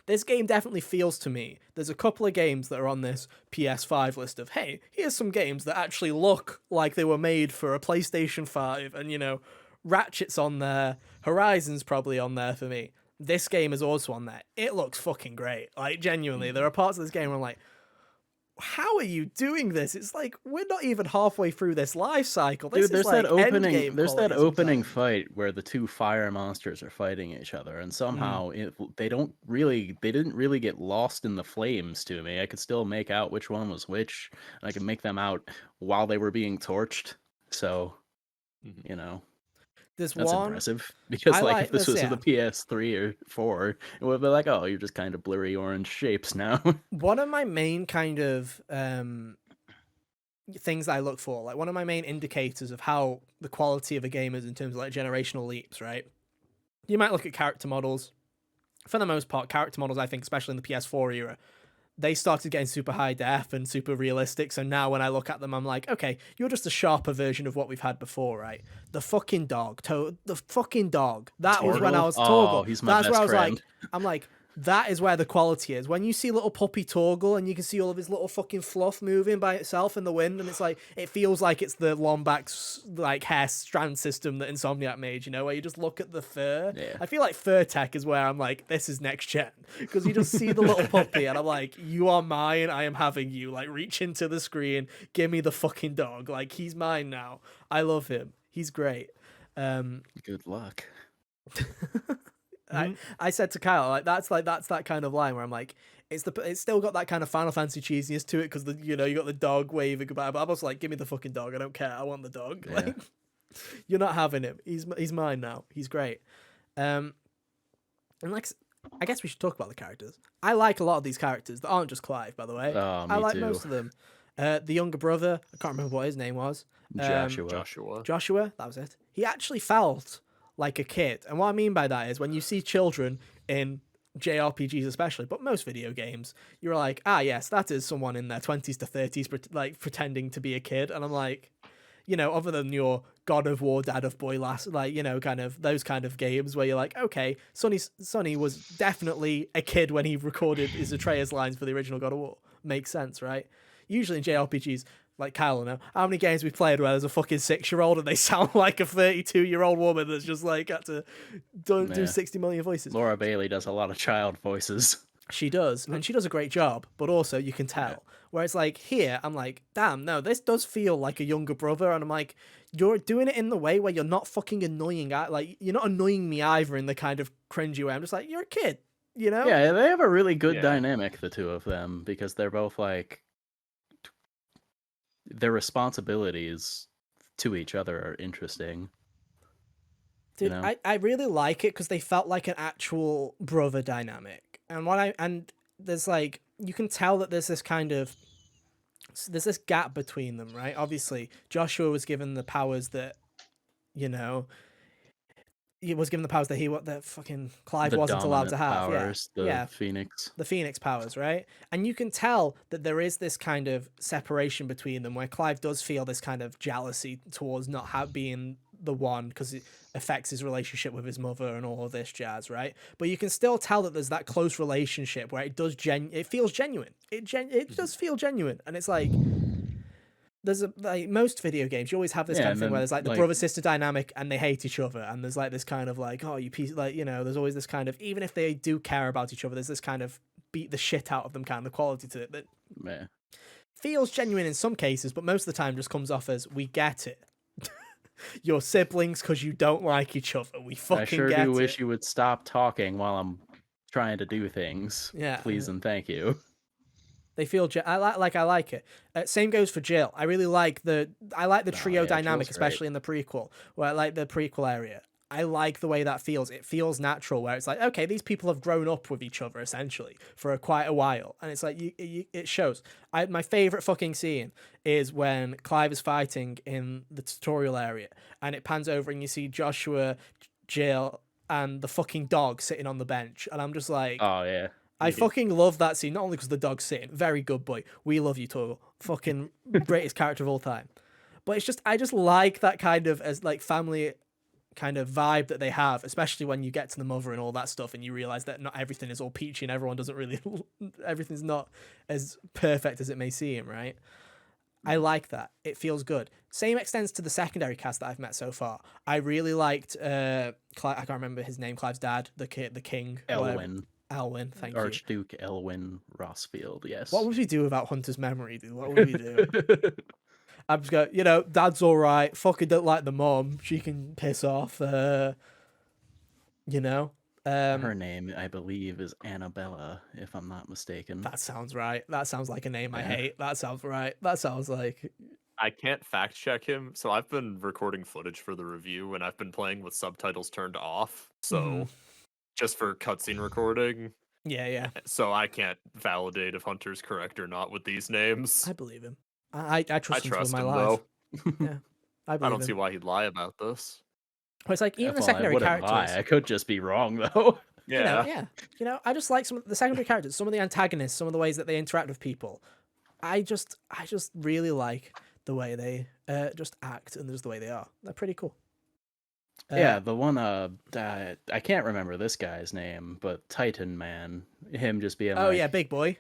This game definitely feels to me, there's a couple of games that are on this PS5 list of, hey, here's some games that actually look like they were made for a PlayStation 5, and, you know, Ratchet's on there, Horizon's probably on there for me. This game is also on there. It looks fucking great. Like, genuinely, there are parts of this game where I'm like, how are you doing this? It's like, we're not even halfway through this life cycle. This
Dude, there's
is like
that opening.
endgame
There's that
quality
opening
sometimes.
fight where the two fire monsters are fighting each other, and somehow they didn't really get lost in the flames to me. I could still make out which one was which, and I could make them out while they were being torched. So,
Mhm.
you know,
There's
that's
one
impressive. Because
I
like
like
if this
this,
was
yeah.
the PS3 or 4, it would be like, oh, you're just kind of blurry orange shapes now.
One of my main kind of things that I look for, like one of my main indicators of how the quality of a game is in terms of like generational leaps, right? You might look at character models. For the most part, character models, I think, especially in the PS4 era, they started getting super high def and super realistic. So now when I look at them, I'm like, okay, you're just a sharper version of what we've had before, right? The fucking dog, the fucking dog. That was when I
Torgal?
was
Oh,
Torgal.
he's my
That's where
best
I was
friend.
like, I'm like, that is where the quality is. When you see little puppy Torgal and you can see all of his little fucking fluff moving by itself in the wind, and it's like, it feels like it's the Lombax like hair strand system that Insomniac made, you know, where you just look at the fur.
Yeah.
I feel like fur tech is where I'm like, this is next gen, because you just see the little puppy and I'm like, you are mine, I am having you. Like, reach into the screen, give me the fucking dog. Like, he's mine now. I love him. He's great.
Good luck.
I said to Kyle, that's that kind of line where I'm like, it's still got that kind of Final Fantasy cheesiness to it, because you got the dog waving goodbye, but I was like, give me the fucking dog. I don't care. I want the dog.
Yeah.
Like, you're not having him. He's mine now. He's great. And like, I guess we should talk about the characters. I like a lot of these characters that aren't just Clive, by the way.
Oh,
I
me
like
too.
most of them. The younger brother, I can't remember what his name was.
Joshua.
Joshua, that was it. He actually felt like a kid. And what I mean by that is when you see children in JRPGs especially, but most video games, you're like, ah, yes, that is someone in their 20s to 30s like pretending to be a kid. And I'm like, other than your God of War, Dad of Boy, Last, like, kind of those kind of games where you're like, okay, Sonny was definitely a kid when he recorded his Atreus lines for the original God of War. Makes sense, right? Usually in JRPGs, like Kyle will know, how many games we've played where there's a fucking 6-year-old and they sound like a 32-year-old woman that's just like got to do 60 million voices.
Laura Bailey does a lot of child voices.
She does, and she does a great job, but also you can tell. Whereas like here, I'm like, damn, no, this does feel like a younger brother, and I'm like, you're doing it in the way where you're not fucking annoying. Like, you're not annoying me either in the kind of cringy way. I'm just like, you're a kid,
Yeah, they have a really good
Yeah.
dynamic, the two of them, because they're both like, their responsibilities to each other are interesting.
Dude,
You know?
I really like it because they felt like an actual brother dynamic. And there's like, you can tell that there's this gap between them, right? Obviously, Joshua was given the powers that, he was given the powers that that fucking Clive
The
wasn't allowed
dominant
to have.
powers,
Yeah.
the Phoenix.
The Phoenix powers, right? And you can tell that there is this kind of separation between them where Clive does feel this kind of jealousy towards not being the one because it affects his relationship with his mother and all of this jazz, right? But you can still tell that there's that close relationship where it feels genuine. It does feel genuine, and it's like there's like most video games, you always have this kind of thing where there's like the brother sister dynamic and they hate each other, and there's like this kind of like, oh, you piece, like, there's always this kind of, even if they do care about each other, there's this kind of beat the shit out of them kind of quality to it that feels genuine in some cases, but most of the time just comes off as, we get it. Your siblings, because you don't like each other. We fucking
I sure
get
do
it.
wish you would stop talking while I'm trying to do things.
Yeah.
Please and thank you.
They feel I like it. Same goes for Jill. I really like the trio
yeah,
dynamic,
Jill's great.
especially in the prequel, where I like the prequel area. I like the way that feels. It feels natural, where it's like, okay, these people have grown up with each other essentially for quite a while, and it's like it shows. My favorite fucking scene is when Clive is fighting in the tutorial area, and it pans over and you see Joshua, Jill, and the fucking dog sitting on the bench, and I'm just like,
Oh yeah.
I fucking love that scene, not only because the dog's sitting, very good boy, we love you, Torgal, fucking greatest character of all time, but it's just, I just like that kind of as like family kind of vibe that they have, especially when you get to the mother and all that stuff, and you realize that not everything is all peachy and everyone doesn't really, everything's not as perfect as it may seem, right? I like that. It feels good. Same extends to the secondary cast that I've met so far. I really liked, I can't remember his name, Clive's dad, the king.
Elwyn.
Elwyn, thank you.
Archduke Elwyn Rossfield, yes.
What would we do without Hunter's memory, dude? What would we do? I'm just going, dad's all right. Fucking don't like the mom. She can piss off.
Her name, I believe, is Annabella, if I'm not mistaken.
That sounds right. That sounds like a name I hate. That sounds right. That sounds like...
I can't fact check him, so I've been recording footage for the review, and I've been playing with subtitles turned off, so just for cutscene recording.
Yeah.
So I can't validate if Hunter's correct or not with these names.
I believe him. I trust him with my
him,
life.
though.
Yeah, I
don't see why he'd lie about this.
Well, it's like even the
Well,
secondary
I
characters.
Lie. I could just be wrong though.
Yeah.
I just like some of the secondary characters, some of the antagonists, some of the ways that they interact with people. I just really like the way they just act and just the way they are. They're pretty cool.
Yeah, the one I can't remember this guy's name, but Titan Man, him just being
oh yeah, big boy.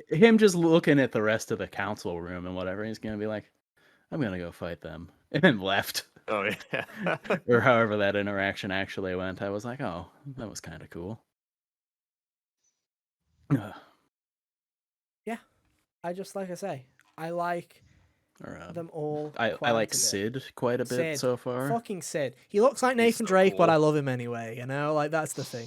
Him just looking at the rest of the council room and whatever, he's gonna be like, I'm gonna go fight them, and then left.
Oh yeah.
Or however that interaction actually went. I was like, oh, that was kind of cool.
Yeah, I just like I say, I like them all.
I like Sid quite a bit
Sid,
so far.
Fucking Sid. He looks like Nathan
so
Drake, but
cool.
I love him anyway. Like that's the thing.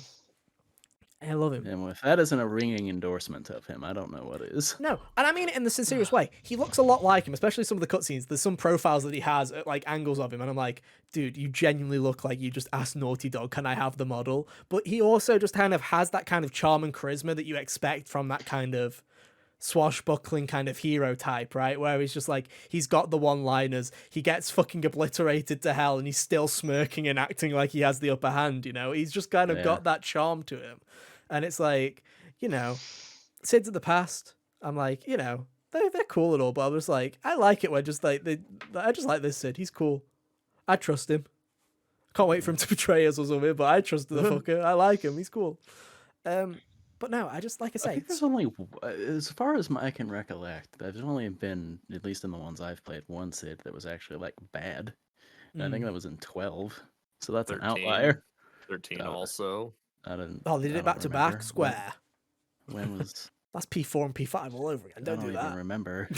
I love him.
And if that isn't a ringing endorsement of him, I don't know what is.
No, and I mean it in the sincerest way. He looks a lot like him, especially some of the cutscenes. There's some profiles that he has at like angles of him, and I'm like, dude, you genuinely look like you just asked Naughty Dog, can I have the model? But he also just kind of has that kind of charm and charisma that you expect from that kind of swashbuckling kind of hero type, right? Where he's just like, he's got the one-liners, he gets fucking obliterated to hell, and he's still smirking and acting like he has the upper hand, He's just kind of got that charm to him. And it's like, Sid's of the past. I'm like, they're cool and all, but I was like, I like it when just like I just like this Sid. He's cool. I trust him. Can't wait for him to betray us or something, but I trust the fucker. I like him. He's cool. But no, I just like I say.
I think there's only, as far as I can recollect, there's only been, at least in the ones I've played, one Sid that was actually like bad. And I think that was in 12. So that's 13, an outlier.
13 also.
I didn't.
Oh, they did it back to back. Square.
When was?
That's P4 and P5 all over again. Don't do that.
I don't even remember.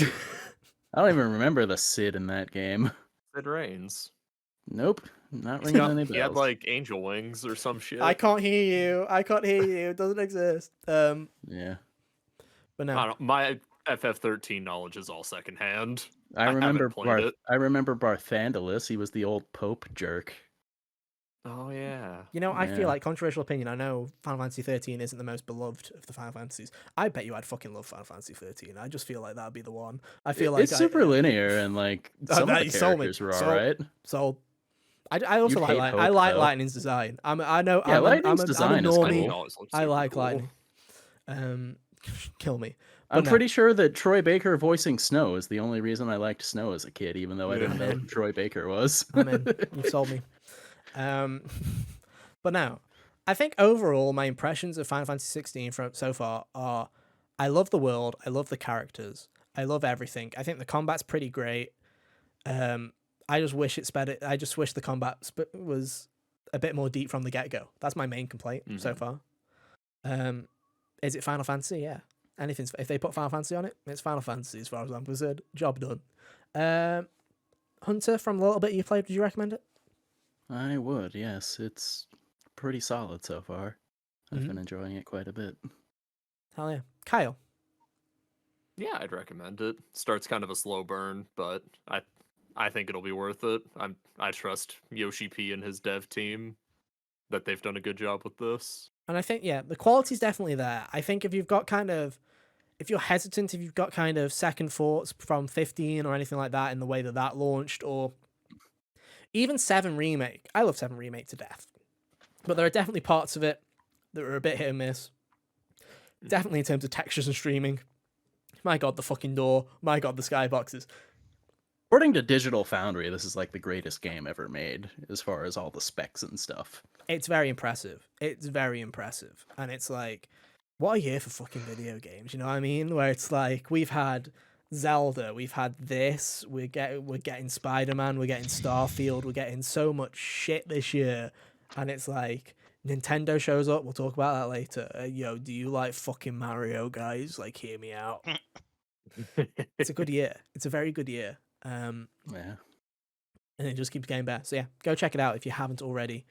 I don't even remember the Sid in that game.
Sid Reigns.
Nope, not ringing any bells.
He had like angel wings or some shit.
I can't hear you. It doesn't exist.
Yeah.
But no.
I don't, my FF13 knowledge is all secondhand.
I remember Barthandelus. He was the old Pope jerk.
Oh yeah.
I feel like, controversial opinion, I know Final Fantasy 13 isn't the most beloved of the Final Fantasies. I bet you I'd fucking love Final Fantasy 13. I just feel like that'd be the one. I feel like
it's super linear and like some of the characters were alright.
So I also like Lightning. I like Lightning's design.
Lightning's design is cool.
I like Lightning. Kill me.
I'm pretty sure that Troy Baker voicing Snow is the only reason I liked Snow as a kid, even though I didn't know who Troy Baker was.
I'm in. You've sold me. But now, I think overall my impressions of Final Fantasy 16 from so far are, I love the world, I love the characters, I love everything. I think the combat's pretty great. I just wish it's better. I just wish the combat was a bit more deep from the get-go. That's my main complaint so far. Is it Final Fantasy? Yeah. If they put Final Fantasy on it, it's Final Fantasy as far as I'm concerned. Job done. Hunter, from the little bit you played, would you recommend it?
I would, yes. It's pretty solid so far. I've been enjoying it quite a bit.
Hell yeah. Kyle?
Yeah, I'd recommend it. Starts kind of a slow burn, but I think it'll be worth it. I trust Yoshi P and his dev team that they've done a good job with this.
And I think, the quality's definitely there. I think if you're hesitant, if you've got kind of second thoughts from 15 or anything like that in the way that launched, or even 7 Remake. I love 7 Remake to death. But there are definitely parts of it that are a bit hit and miss. Definitely in terms of textures and streaming. My god, the fucking door. My god, the skyboxes.
According to Digital Foundry, this is like the greatest game ever made as far as all the specs and stuff.
It's very impressive. It's very impressive. And it's like, what a year for fucking video games, you know what I mean? Where it's like, we've had Zelda, we've had this, we're getting Spider-Man, we're getting Starfield, we're getting so much shit this year. And it's like, Nintendo shows up, we'll talk about that later. Yo, do you like fucking Mario, guys? Like, hear me out. It's a good year. It's a very good year.
Yeah.
And it just keeps getting better. So yeah, go check it out if you haven't already.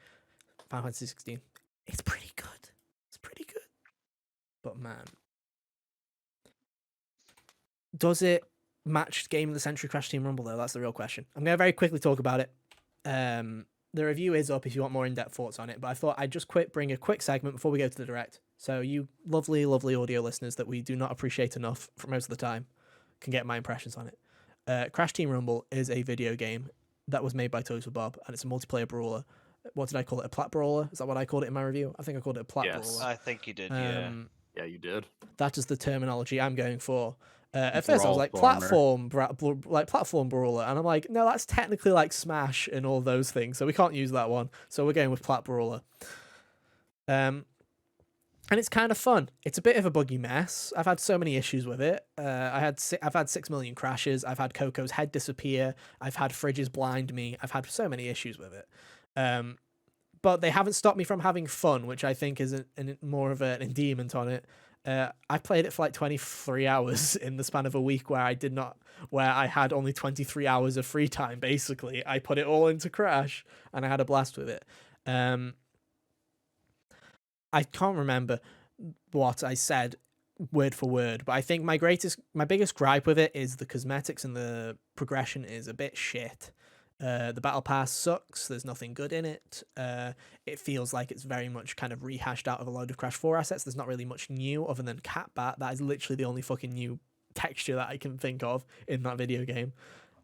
Final Fantasy 16. It's pretty good. It's pretty good. But man, does it match Game of the Century Crash Team Rumble though? That's the real question. I'm going to very quickly talk about it. The review is up if you want more in-depth thoughts on it, but I thought I'd just bring a quick segment before we go to the direct. So you lovely, lovely audio listeners that we do not appreciate enough for most of the time can get my impressions on it. Crash Team Rumble is a video game that was made by Toys for Bob, and it's a multiplayer brawler. What did I call it? A plat brawler? Is that what I called it in my review? I think I called it a plat
Yes.
brawler.
I think you did, yeah.
Yeah, you did.
That is the terminology I'm going for. At first, I was
Brawl
like
former.
platform brawler, and I'm like, no, that's technically like Smash and all those things, so we can't use that one. So we're going with plat brawler. And it's kind of fun. It's a bit of a buggy mess. I've had so many issues with it. I've had 6 million crashes. I've had Coco's head disappear. I've had fridges blind me. I've had so many issues with it. But they haven't stopped me from having fun, which I think is more of an endearment on it. I played it for like 23 hours in the span of a week where I had only 23 hours of free time, basically. I put it all into Crash, and I had a blast with it. I can't remember what I said word for word, but I think my biggest gripe with it is the cosmetics and the progression is a bit shit. The battle pass sucks. There's nothing good in it. It feels like it's very much kind of rehashed out of a load of Crash 4 assets. There's not really much new other than Cat Bat. That is literally the only fucking new texture that I can think of in that video game.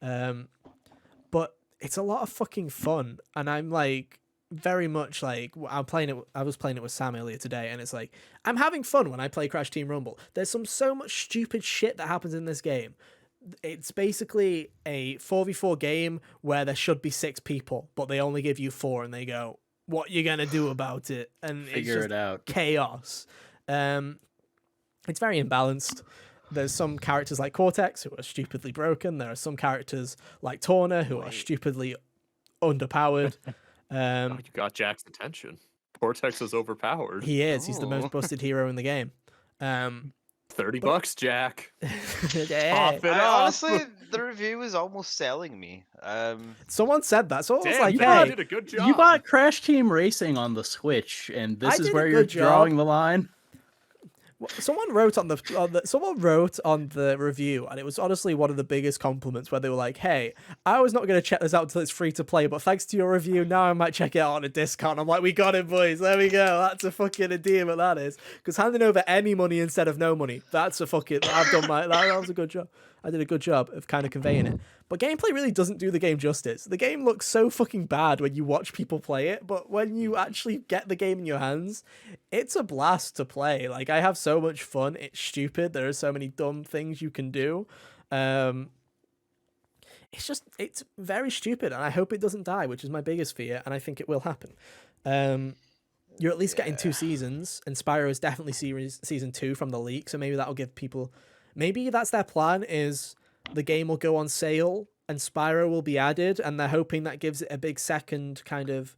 But it's a lot of fucking fun, and I'm like very much like I was playing it with Sam earlier today, and it's like I'm having fun when I play Crash Team Rumble. There's so much stupid shit that happens in this game. It's basically a 4v4 game where there should be 6 people, but they only give you 4, and they go, "What you gonna do about it?" And
Figure it out.
Chaos. It's very imbalanced. There's some characters like Cortex who are stupidly broken. There are some characters like Torna who are stupidly underpowered.
You got Jack's attention. Cortex is overpowered.
He is. He's the most busted hero in the game.
$30, Jack.
Yeah.
Off it off.
Honestly, the review was almost selling me.
Someone said that, so I was
Damn,
like,
you
"Hey,
did a good job.
You got Crash Team Racing on the Switch, and
I
this is
did a
where you're
good job.
drawing the line.
Someone wrote on the review, and it was honestly one of the biggest compliments where they were like, "Hey, I was not going to check this out until it's free to play, but thanks to your review, now I might check it out on a discount." I'm like, "We got it, boys. There we go. That's a fucking endearment, that is." Because handing over any money instead of no money, that's a fucking. I've done that was a good job. I did a good job of kind of conveying it. But gameplay really doesn't do the game justice. The game looks so fucking bad when you watch people play it, but when you actually get the game in your hands, it's a blast to play. Like, I have so much fun. It's stupid. There are so many dumb things you can do. It's very stupid, and I hope it doesn't die, which is my biggest fear, and I think it will happen. You're at least getting 2 seasons, and Spyro is definitely season 2 from the leak, so maybe that'll give people... Maybe that's their plan, is the game will go on sale and Spyro will be added, and they're hoping that gives it a big second kind of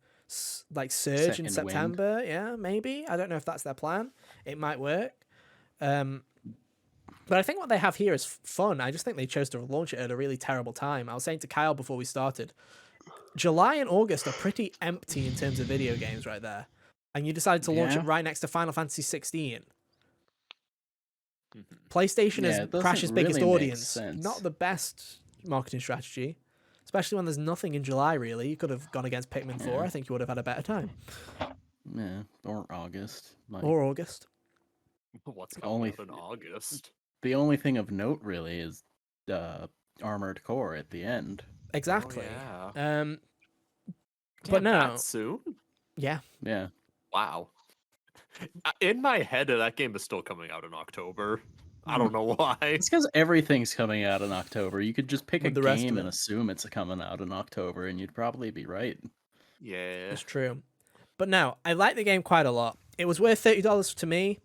like surge in
Second wind.
September. Yeah, maybe. I don't know if that's their plan. It might work. But I think what they have here is fun. I just think they chose to launch it at a really terrible time. I was saying to Kyle before we started, July and August are pretty empty in terms of video games right there. And you decided to launch it right next to Final Fantasy 16. PlayStation is Crash's biggest
really make
audience.
sense.
Not the best marketing strategy, especially when there's nothing in July, really. You could have gone against Pikmin 4. I think you would have had a better time.
Yeah, or August. Like,
Or August.
What's coming up in August?
the only thing of note, really, is Armored Core at the end.
Exactly.
Oh, yeah.
But
Damn,
no.
that soon?
Yeah.
Yeah.
Wow. In my head, that game is still coming out in October. I don't know why.
It's because everything's coming out in October. You could just pick a
With the rest of
game
it.
and assume it's coming out in October, and you'd probably be right.
Yeah.
It's true. But no, I like the game quite a lot. It was worth $30 to me.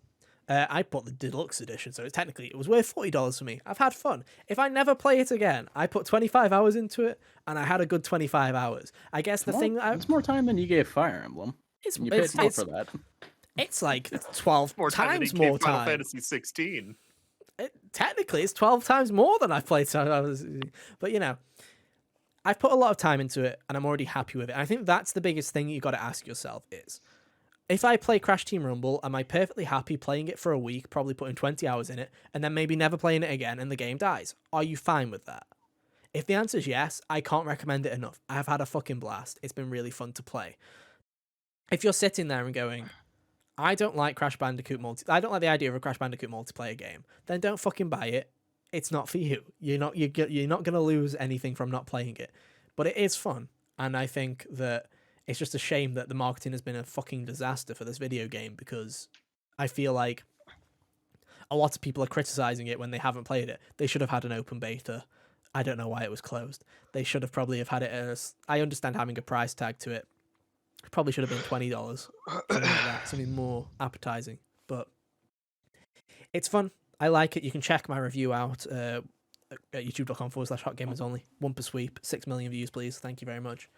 I bought the deluxe edition, so technically it was worth $40 for me. I've had fun. If I never play it again, I put 25 hours into it, and I had a good 25 hours. I guess the thing that
It's more time than you gave Fire Emblem.
it's,
And you paid
it's,
more
it's,
for that.
it's like 12
More time than he
times
gave
more
Final
time.
Fantasy 16.
Technically, it's 12 times more than I've played. But, you know, I've put a lot of time into it, and I'm already happy with it. I think that's the biggest thing you got to ask yourself is, if I play Crash Team Rumble, am I perfectly happy playing it for a week, probably putting 20 hours in it, and then maybe never playing it again and the game dies? Are you fine with that? If the answer is yes, I can't recommend it enough. I've had a fucking blast. It's been really fun to play. If you're sitting there and going, I don't like Crash Bandicoot I don't like the idea of a Crash Bandicoot multiplayer game, then don't fucking buy it. It's not for you. You're not going to lose anything from not playing it. But it is fun, and I think that it's just a shame that the marketing has been a fucking disaster for this video game, because I feel like a lot of people are criticizing it when they haven't played it. They should have had an open beta. I don't know why it was closed. They should have probably have had it as... I understand having a price tag to it. Probably should have been $20, something like that, something more appetizing. But it's fun. I like it. You can check my review out at youtube.com/hotgamersonly. One per sweep. 6 million views, please. Thank you very much.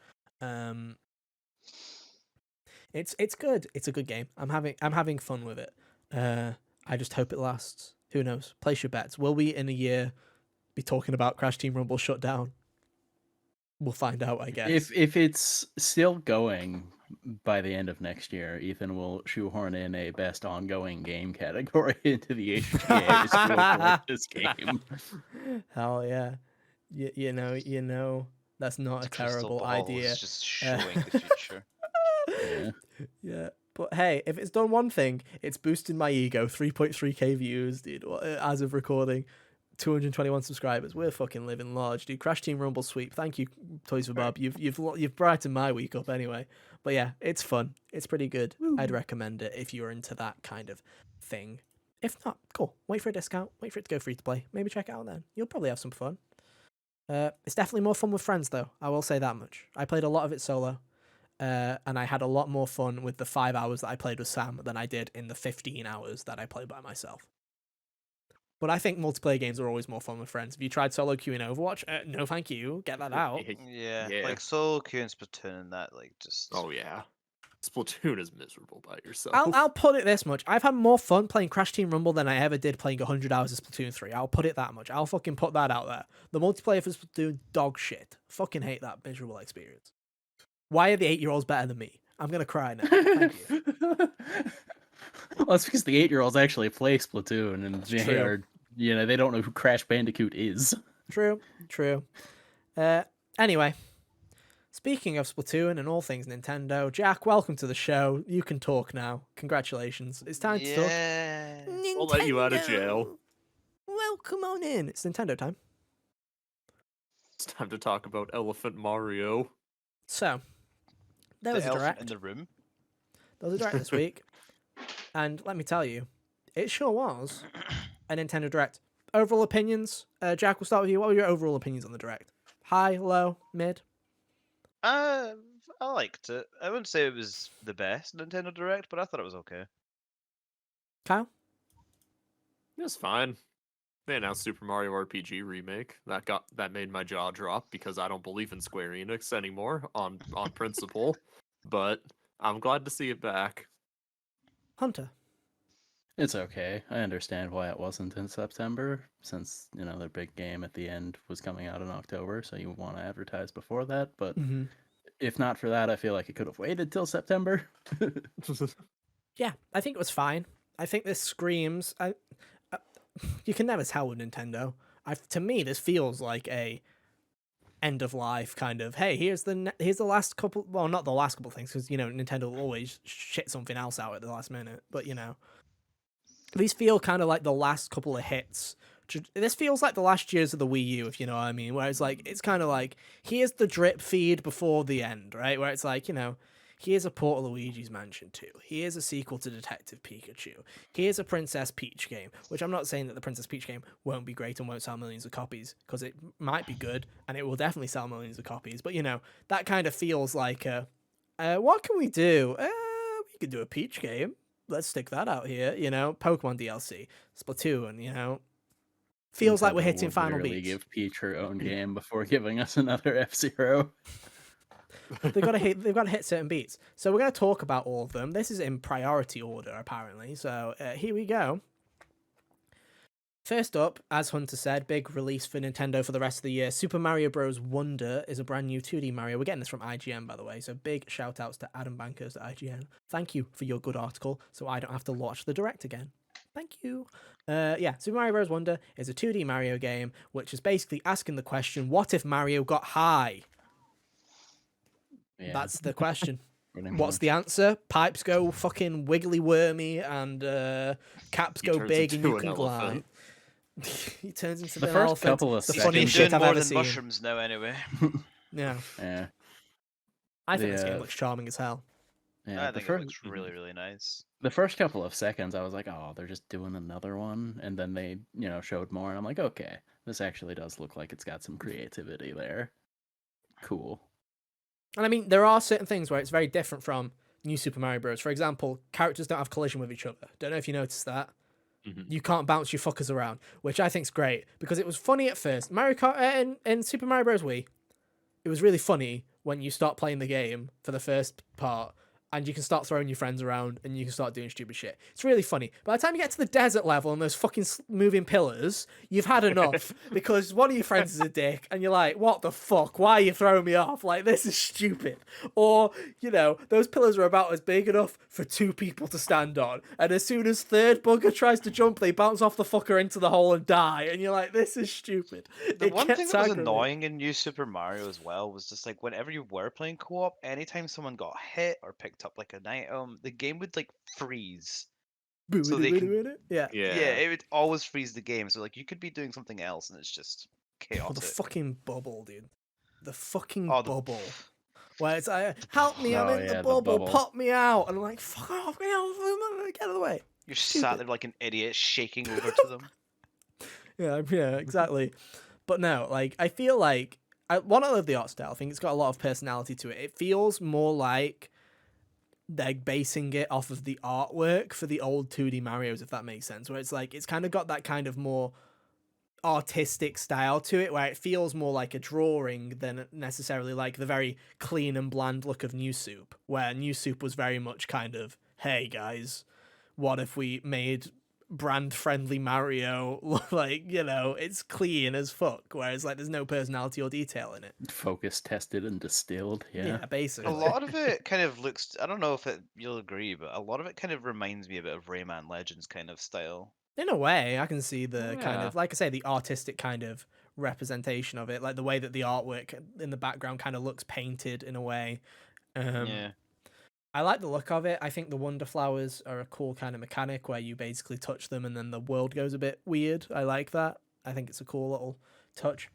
It's good. It's a good game. I'm having fun with it. I just hope it lasts. Who knows? Place your bets. Will we in a year be talking about Crash Team Rumble shut down? We'll find out, I guess.
If it's still going by the end of next year, Ethan will shoehorn in a best ongoing game category into the HGA to award this game.
Hell yeah. You know, that's not a
Crystal
terrible
ball
idea.
is just showing the future.
Yeah.
Yeah. But hey, if it's done one thing, it's boosted my ego. 3.3k views, dude, as of recording. 221 subscribers. We're fucking living large, dude. Crash Team Rumble sweep. Thank you, Toys for Bob. You've brightened my week up anyway. But yeah, it's fun. It's pretty good. I'd recommend it if you're into that kind of thing. If not, cool. Wait for a discount. Wait for it to go free to play. Maybe check it out then. You'll probably have some fun. It's definitely more fun with friends, though. I will say that much. I played a lot of it solo, and I had a lot more fun with the 5 hours that I played with Sam than I did in the 15 hours that I played by myself. But I think multiplayer games are always more fun with friends. Have you tried solo queue in Overwatch? No, thank you. Get that out.
Yeah,
Yeah.
like solo queue and Splatoon and that, like, just...
Oh yeah. Splatoon is miserable by yourself.
I'll put it this much. I've had more fun playing Crash Team Rumble than I ever did playing 100 hours of Splatoon 3. I'll put it that much. I'll fucking put that out there. The multiplayer for Splatoon, dog shit. Fucking hate that miserable experience. Why are the 8-year-olds better than me? I'm going to cry now. Thank you.
Well, that's because the 8-year-olds actually play Splatoon, and they
True.
are, they don't know who Crash Bandicoot is.
True. Anyway, speaking of Splatoon and all things Nintendo, Jack, welcome to the show. You can talk now. Congratulations. It's time to talk.
Yeah.
We'll let you out of
Nintendo!
jail.
Welcome on in. It's Nintendo time.
It's time to talk about Elephant Mario.
So, there was
The
a
elephant
direct.
in the room.
There was a direct this week. And let me tell you, it sure was a Nintendo Direct. Overall opinions? Jack, we'll start with you. What were your overall opinions on the Direct? High, low, mid?
I liked it. I wouldn't say it was the best Nintendo Direct, but I thought it was okay.
Kyle?
It was fine. They announced Super Mario RPG remake. That made my jaw drop because I don't believe in Square Enix anymore on principle. But I'm glad to see it back.
Hunter?
It's okay. I understand why it wasn't in September, since, their big game at the end was coming out in October, so you want to advertise before that, but if not for that, I feel like it could have waited till September.
Yeah, I think it was fine. I think this screams... you can never tell with Nintendo. To me, this feels like a end of life kind of, hey, here's the last couple... Well, not the last couple things, because, Nintendo will always shit something else out at the last minute, but, these feel kind of like the last couple of hits. This feels like the last years of the Wii U, if you know what I mean. Where it's like, it's kind of like, here's the drip feed before the end, right? Where it's like, Here's a Port of Luigi's Mansion 2. Here's a sequel to Detective Pikachu. Here's a Princess Peach game, which I'm not saying that the Princess Peach game won't be great and won't sell millions of copies, because it might be good and it will definitely sell millions of copies. But, that kind of feels like, what can we do? We could do a Peach game. Let's stick that out here, Pokemon DLC, Splatoon, feels like we're
Nintendo
hitting
would
final
literally
beats.
give Peach her own game before giving us another F-Zero.
They've got to hit certain beats. So we're going to talk about all of them. This is in priority order, apparently. So here we go. First up, as Hunter said, big release for Nintendo for the rest of the year. Super Mario Bros. Wonder is a brand new 2D Mario. We're getting this from IGN, by the way. So big shout outs to Adam Bankers at IGN. Thank you for your good article, so I don't have to watch the direct again. Thank you. Super Mario Bros. Wonder is a 2D Mario game, which is basically asking the question, what if Mario got high?
Yeah,
That's the question.
pretty
What's
much.
the answer? Pipes go fucking wiggly wormy and caps
He
go
turns
big and
into
you
an
can glide.
elephant.
He turns into
The
an
first
elephant.
couple of
The
He's
funniest
been
seconds-
shit
doing
I've
more
ever
than
seen.
mushrooms now, anyway.
Yeah,
Yeah,
I think this
The,
game looks charming as hell.
yeah.
I
The
think it
first,
looks really, really nice.
the first couple of seconds, I was like, oh, they're just doing another one, and then they, showed more, and I'm like, okay, this actually does look like it's got some creativity there. Cool.
And I mean, there are certain things where it's very different from New Super Mario Bros. For example, characters don't have collision with each other. Don't know if you noticed that.
Mhm.
You can't bounce your fuckers around, which I think's great because it was funny at first. Mario Kart in Super Mario Bros. Wii, it was really funny when you start playing the game for the first part and you can start throwing your friends around and you can start doing stupid shit. It's really funny. By the time you get to the desert level and those fucking moving pillars, you've had enough because one of your friends is a dick and you're like, what the fuck? Why are you throwing me off? Like, this is stupid. Or, those pillars are about as big enough for two people to stand on. And as soon as third bugger tries to jump, they bounce off the fucker into the hole and die. And you're like, this is stupid.
The
It
one thing
gets
that was
aggravating.
annoying in New Super Mario as well was just like whenever you were playing co-op, anytime someone got hit or picked up like an item, the game would like freeze. So they can-
Yeah.
Yeah,
Yeah.
it would always freeze the game. So like you could be doing something else and it's just
Oh,
chaotic.
the fucking bubble, dude. The fucking
Oh, the-
bubble. Where it's like, help me, I'm
Oh,
in
yeah,
the
the
bubble,
bubble.
pop me out. And I'm like, fuck off, get out of the way.
You're
Stupid.
sat there like an idiot, shaking over to them.
Yeah, exactly. But no, like, I feel like, I love the art style. I think it's got a lot of personality to it. It feels more like they're basing it off of the artwork for the old 2D Marios, if that makes sense. Where it's like, it's kind of got that kind of more artistic style to it, where it feels more like a drawing than necessarily like the very clean and bland look of New Soup, where New Soup was very much kind of, hey guys, what if we made brand friendly Mario look like, it's clean as fuck, whereas like there's no personality or detail in it.
Focus tested and distilled. Yeah.
Basically.
A lot of it kind of looks. I don't know if you'll agree, but a lot of it kind of reminds me a bit of Rayman Legends kind of style.
In a way, I can see the kind
Yeah.
of, like I say, the artistic kind of representation of it, like the way that the artwork in the background kind of looks painted in a way.
Yeah.
I like the look of it. I think the Wonder Flowers are a cool kind of mechanic where you basically touch them and then the world goes a bit weird. I like that. I think it's a cool little touch.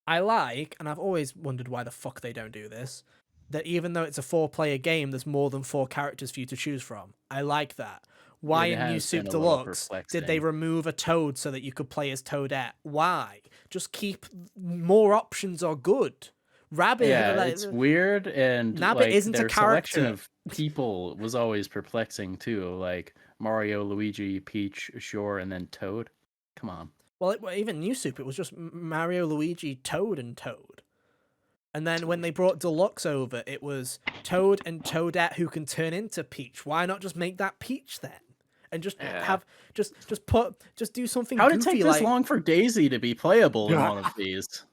I like, and I've always wondered why the fuck they don't do this, that even though it's a 4-player game, there's more than 4 characters for you to choose from. I like that. Why
It
in New
has
Soup
been a little
Deluxe did they
perplexing.
remove a Toad so that you could play as Toadette? Why? Just keep more options are good. Rabbit,
Yeah,
like,
it's weird, and
Nabbit
like
isn't a
their selection
character.
of people was always perplexing too. Like Mario, Luigi, Peach, sure, and then Toad. Come on.
well, even New Soup, it was just Mario, Luigi, Toad, and Toad. And then when they brought Deluxe over, it was Toad and Toadette who can turn into Peach. Why not just make that Peach then? And just
Yeah.
have just do something
How did it
goofy
take this
like
long for Daisy to be playable in one of these?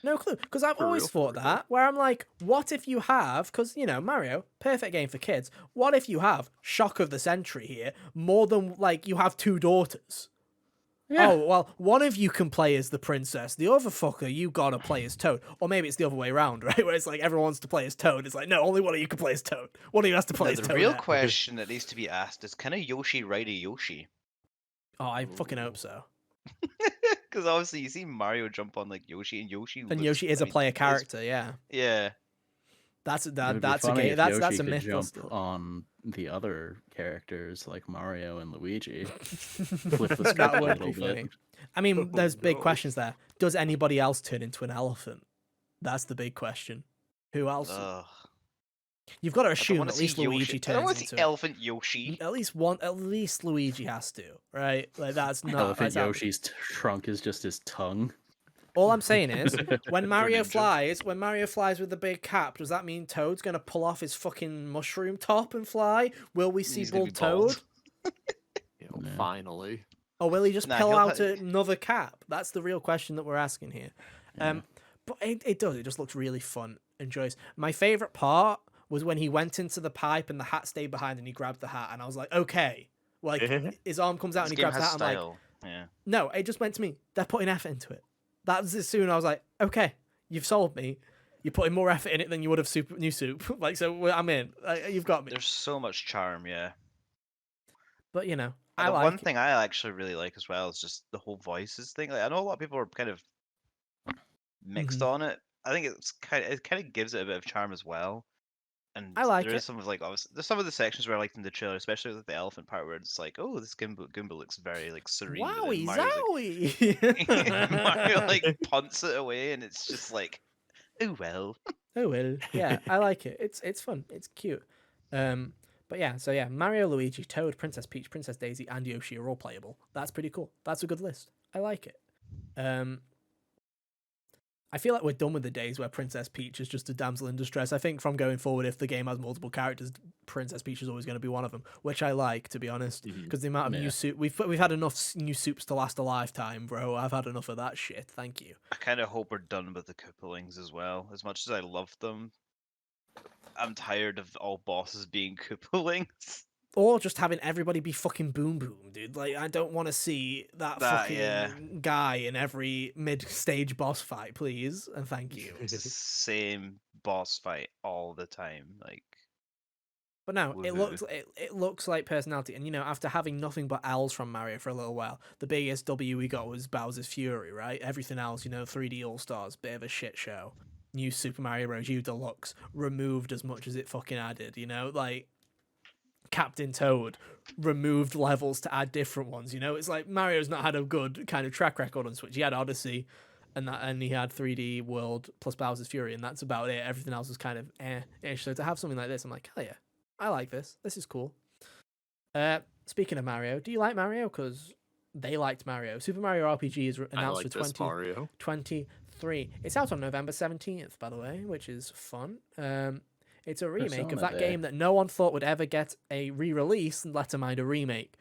no clue, because I've
For
always
real,
thought
for real.
that where I'm like, what if you have, because Mario, perfect game for kids. What if you have shock of the century here, more than like you have 2 daughters?
Yeah.
Oh, well, one of you can play as the princess. The other fucker, you gotta play as Toad. Or maybe it's the other way around, right? Where it's like everyone wants to play as Toad. It's like, no, only one of you can play as Toad. One of you has to play
Now,
as
the
Toad.
real question that needs to be asked is, can a Yoshi ride a Yoshi?
Oh, I fucking hope so.
Because obviously you see Mario jump on like Yoshi, and Yoshi.
And
looks-
Yoshi is
I
a
mean,
player
is-
character, yeah.
Yeah.
That's
It
that
would be
that's a
funny
game.
if
That's
Yoshi
a
could
myth
jump
buster.
on the other characters like Mario and Luigi. Flip the script
That
a
would
little
be
bit.
funny. I mean,
Oh,
there's big
no.
questions there. Does anybody else turn into an elephant? That's the big question. Who else?
Ugh.
You've got to
I don't
assume
want to
at
see
least Luigi
Yoshi. I don't
turns
want to see
into it.
Elephant Yoshi.
At least one. At least Luigi has to, right? Like that's not.
Elephant
That's out.
Yoshi's trunk is just his tongue.
All I'm saying is, when Mario
ninja.
flies with the big cap, does that mean Toad's gonna pull off his fucking mushroom top and fly? Will we see
He's gonna be
bald Toad?
bald.
You know,
Yeah.
finally.
Or will he just
Nah,
pull
he'll
out
ha-
another cap? That's the real question that we're asking here.
Yeah.
But it does. It just looks really fun and joyous. My favorite part was when he went into the pipe and the hat stayed behind and he grabbed the hat. And I was like, okay. Like, his arm comes out
This
and he
game
grabs the
has
hat. I'm like,
style. Yeah.
no, it just went to me. They're putting effort into it. That was as soon I was like, okay, you've sold me. You're putting more effort in it than you would have new soup. Like, so I'm in. You've got me.
There's so much charm, yeah.
But, you know,
And
I
the
like
one
it.
thing I actually really like as well is just the whole voices thing. Like, I know a lot of people are kind of mixed
Mhm.
on it. I think it kind of gives it a bit of charm as well. And
I like
there is
it.
some of like obviously there's some of the sections where I liked in the trailer, especially with the elephant part where it's like, oh, this Goomba looks very like serene, but then
Wowie
Mario's like Mario like
zowie!
punts it away, and it's just like, oh well.
Oh well, yeah, I like it. It's fun. It's cute. But yeah, so yeah, Mario, Luigi, Toad, Princess Peach, Princess Daisy, and Yoshi are all playable. That's pretty cool. That's a good list. I like it. I feel like we're done with the days where Princess Peach is just a damsel in distress. I think from going forward, if the game has multiple characters, Princess Peach is always going to be one of them, which I like, to be honest, because the amount of new
Yeah.
soup we've had enough new soups to last a lifetime, bro. I've had enough of that shit. Thank you.
I kind of hope we're done with the Koopalings as well. As much as I love them, I'm tired of all bosses being Koopalings.
Or just having everybody be fucking Boom Boom, dude. Like, I don't want to see that
That,
fucking
yeah.
guy in every mid-stage boss fight, please, and thank you.
It's the same boss fight all the time. Like,
But no,
woohoo.
it looks like personality, and you know, after having nothing but L's from Mario for a little while, the biggest W we got was Bowser's Fury, right? Everything else, you know, 3D All Stars, bit of a shit show. New Super Mario Bros. U Deluxe removed as much as it fucking added, you know, like Captain Toad removed levels to add different ones. You know, it's like Mario's not had a good kind of track record on Switch. He had Odyssey, and he had 3D World plus Bowser's Fury, and that's about it. Everything else was kind of ish. So to have something like this, I'm like, hell yeah, I like this. This is cool. Speaking of Mario, do you like Mario? Because they liked Mario. Super Mario RPG is
I
announced
like
for
this Mario.
2023. It's out on November 17th, by the way, which is fun. It's a remake of
Persona
that
Day.
game that no one thought would ever get a re-release, let alone a remake.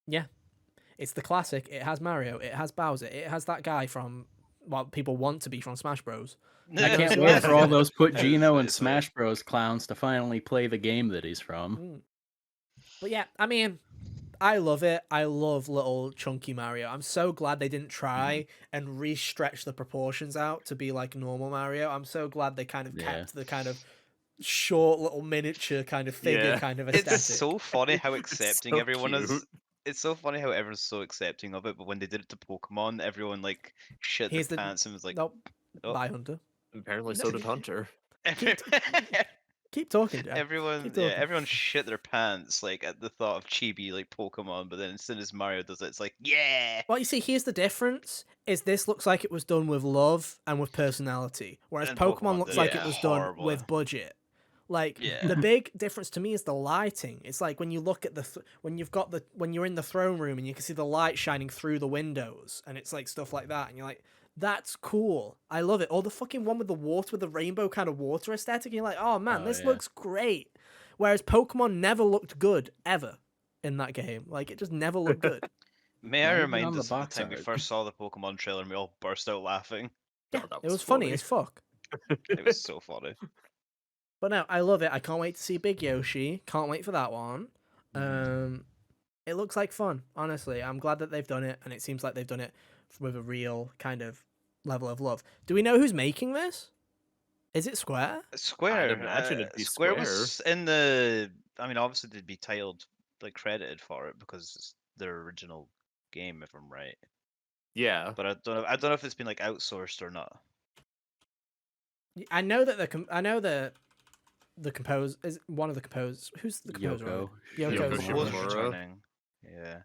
Yeah, it's the classic. It has Mario. It has Bowser. It has that guy from what people want to be from Smash Bros.
I can't wait for all those Put Gino and Smash Bros. Clowns to finally play the game that he's from.
But yeah, I mean, I love it. I love little chunky Mario. I'm so glad they didn't try and re-stretch the proportions out to be like normal Mario. I'm so glad they kind of kept the kind of short little miniature kind of figure
Yeah.
kind of aesthetic.
It's so funny how
It's
accepting
so
everyone is.
cute.
It's so funny how everyone's so accepting of it, but when they did it to Pokemon, everyone like shit their
Here's the
pants and was like,
nope.
oh.
Bye, Hunter.
Apparently,
No,
so did Hunter.
Keep talking, Jack.
everyone,
Keep
yeah,
talking.
everyone shit their pants like at the thought of chibi like Pokemon, but then as soon as Mario does it, it's like, yeah.
Well, you see, here's the difference: is this looks like it was done with love and with personality, whereas
And
Pokemon
Pokemon
looks
did
like
it
it was done
horribly.
with budget. Like
Yeah.
the big difference to me is the lighting. It's like when you look at when you're in the throne room and you can see the light shining through the windows, and it's like stuff like that, and you're like, that's cool. I love it. Or the fucking one with the water, with the rainbow kind of water aesthetic, and you're like, oh man, this
yeah.
looks great. Whereas Pokemon never looked good ever in that game. Like it just never looked good.
May
Not
I
even
remind
on the
us of the
box
time we
art.
first saw the Pokemon trailer and we all burst out laughing?
Yeah,
that
it was
was
funny
funny.
as fuck.
It was so funny.
But no, I love it. I can't wait to see Big Yoshi. Can't wait for that one. It looks like fun, honestly. I'm glad that they've done it, and it seems like they've done it with a real kind of level of love. Do we know who's making this? Is it Square?
Square.
imagine it'd be
Square
Square.
was in the. I mean, obviously they'd be titled, like credited for it because it's their original game, if I'm right.
Yeah.
But I don't know. I don't know if it's been like outsourced or not.
I know that the compose is one of the composers. Who's the composer? on
Yoko.
it? Yoko's
Yoko
on it.
Composer's
Shimomura.
returning. Yeah.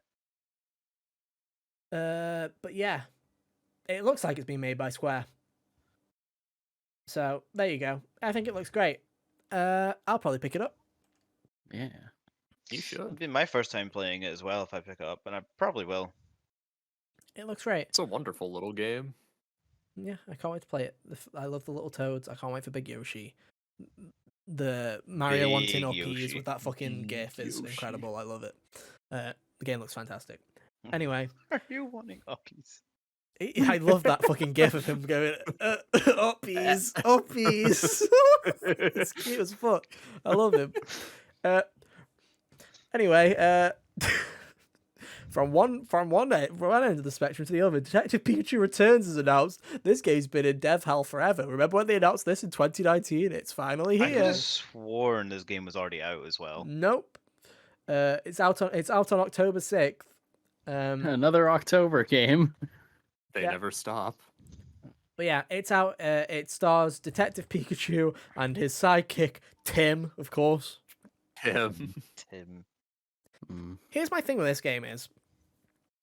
But yeah, it looks like it's been made by Square. So there you go. I think it looks great. I'll probably pick it up.
Yeah.
You
It'll
should.
be my first time playing it as well if I pick it up, and I probably will.
It looks great.
It's a wonderful little game.
Yeah, I can't wait to play it. I love the little toads. I can't wait for Big Yoshi. The Mario wanting
Big
uppies
Yoshi.
with that fucking
Big
gif is
Yoshi.
incredible. I love it. The game looks fantastic. Anyway,
Are you wanting uppies?
I love that fucking gif of him going, uppies, uppies. It's cute as fuck. I love him. Anyway, from one end of the spectrum to the other, Detective Pikachu Returns is announced. This game's been in dev hell forever. Remember when they announced this in 2019? It's finally
I could
here.
have sworn this game was already out as well.
Nope. It's out on October 6th.
Another October game.
They
Yeah.
never stop.
But yeah, it's out. It stars Detective Pikachu and his sidekick Tim, of course.
Him.
Tim.
Mm.
Here's my thing with this game is,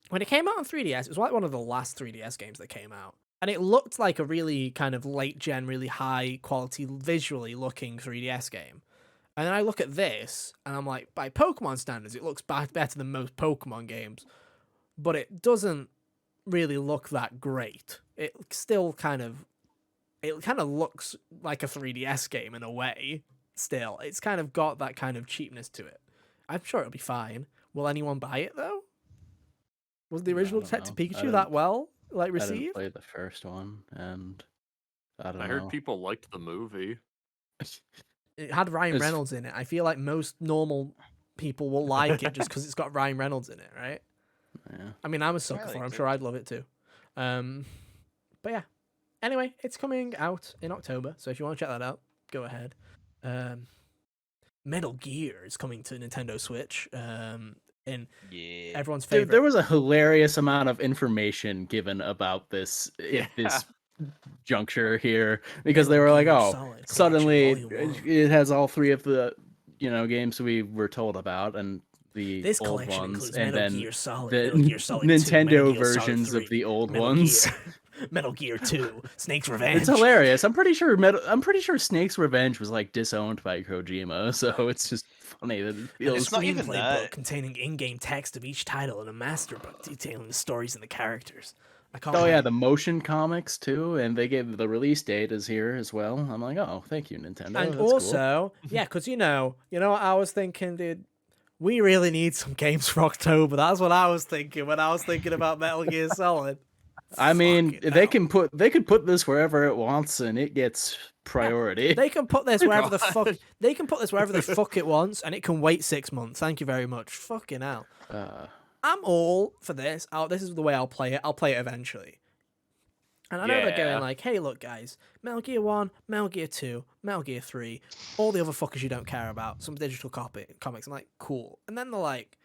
when it came out on 3DS, it was like one of the last 3DS games that came out. And it looked like a really kind of late gen, really high quality, visually looking 3DS game. And then I look at this, and I'm like, by Pokemon standards, it looks better than most Pokemon games. But it doesn't really look that great. It still kind of looks like a 3DS game in a way. Still, it's kind of got that kind of cheapness to it. I'm sure it'll be fine. Will anyone buy it though? Was the
I
original
don't
Detective
know. I
Pikachu
didn't-
that well
I didn't
received?
play the first one, and I don't
I
know.
heard people liked the movie.
It had Ryan
It's-
Reynolds in it. I feel like most normal people will like it just because it's got Ryan Reynolds in it, right?
Yeah.
I mean, I'm a sucker for it. I'm
liked
sure
it.
I'd love it too. But yeah. Anyway, it's coming out in October, so if you want to check that out, go ahead. Metal Gear is coming to Nintendo Switch. In
Yeah.
everyone's
Dude,
favorite.
there was a hilarious amount of information given about this
Yeah.
this juncture here because they
Metal
were like,
Gear
"Oh,
Solid Collection
suddenly
Volume 1.
it has all three of the games we were told about and the
This
old
collection
ones,
includes
and
Metal
then
Gear Solid,
the
Metal Gear Solid 2,
Nintendo
Metal Gear Solid
versions
3,
of the old
Metal
ones."
Gear, Metal Gear 2, Snake's Revenge.
It's hilarious. I'm pretty sure Snake's Revenge was like disowned by Kojima, so it's just funny that it
And a
feels.
It's not even
screenplay
that.
book containing in-game text of each title and a master book detailing the stories and the characters. I can't
Oh yeah,
wait.
the motion comics too, and they gave the release date is here as well. I'm like, oh, thank you, Nintendo.
And
That's cool.
also, yeah, because you know what I was thinking, dude. We really need some games for October. That's what I was thinking when I was thinking about Metal Gear Solid.
I mean,
Fucking
they
hell.
could put this wherever it wants, and it gets priority.
They can put this wherever the fuck
God.
they can put this wherever the fuck it wants, and it can wait 6 months. Thank you very much. Fucking hell. I'm all for this. This is the way I'll play it. I'll play it eventually. And I know they're
Yeah.
going like, hey, look, guys, Metal Gear 1, Metal Gear 2, Metal Gear 3, all the other fuckers you don't care about, some digital comics. I'm like, cool. And then they're like,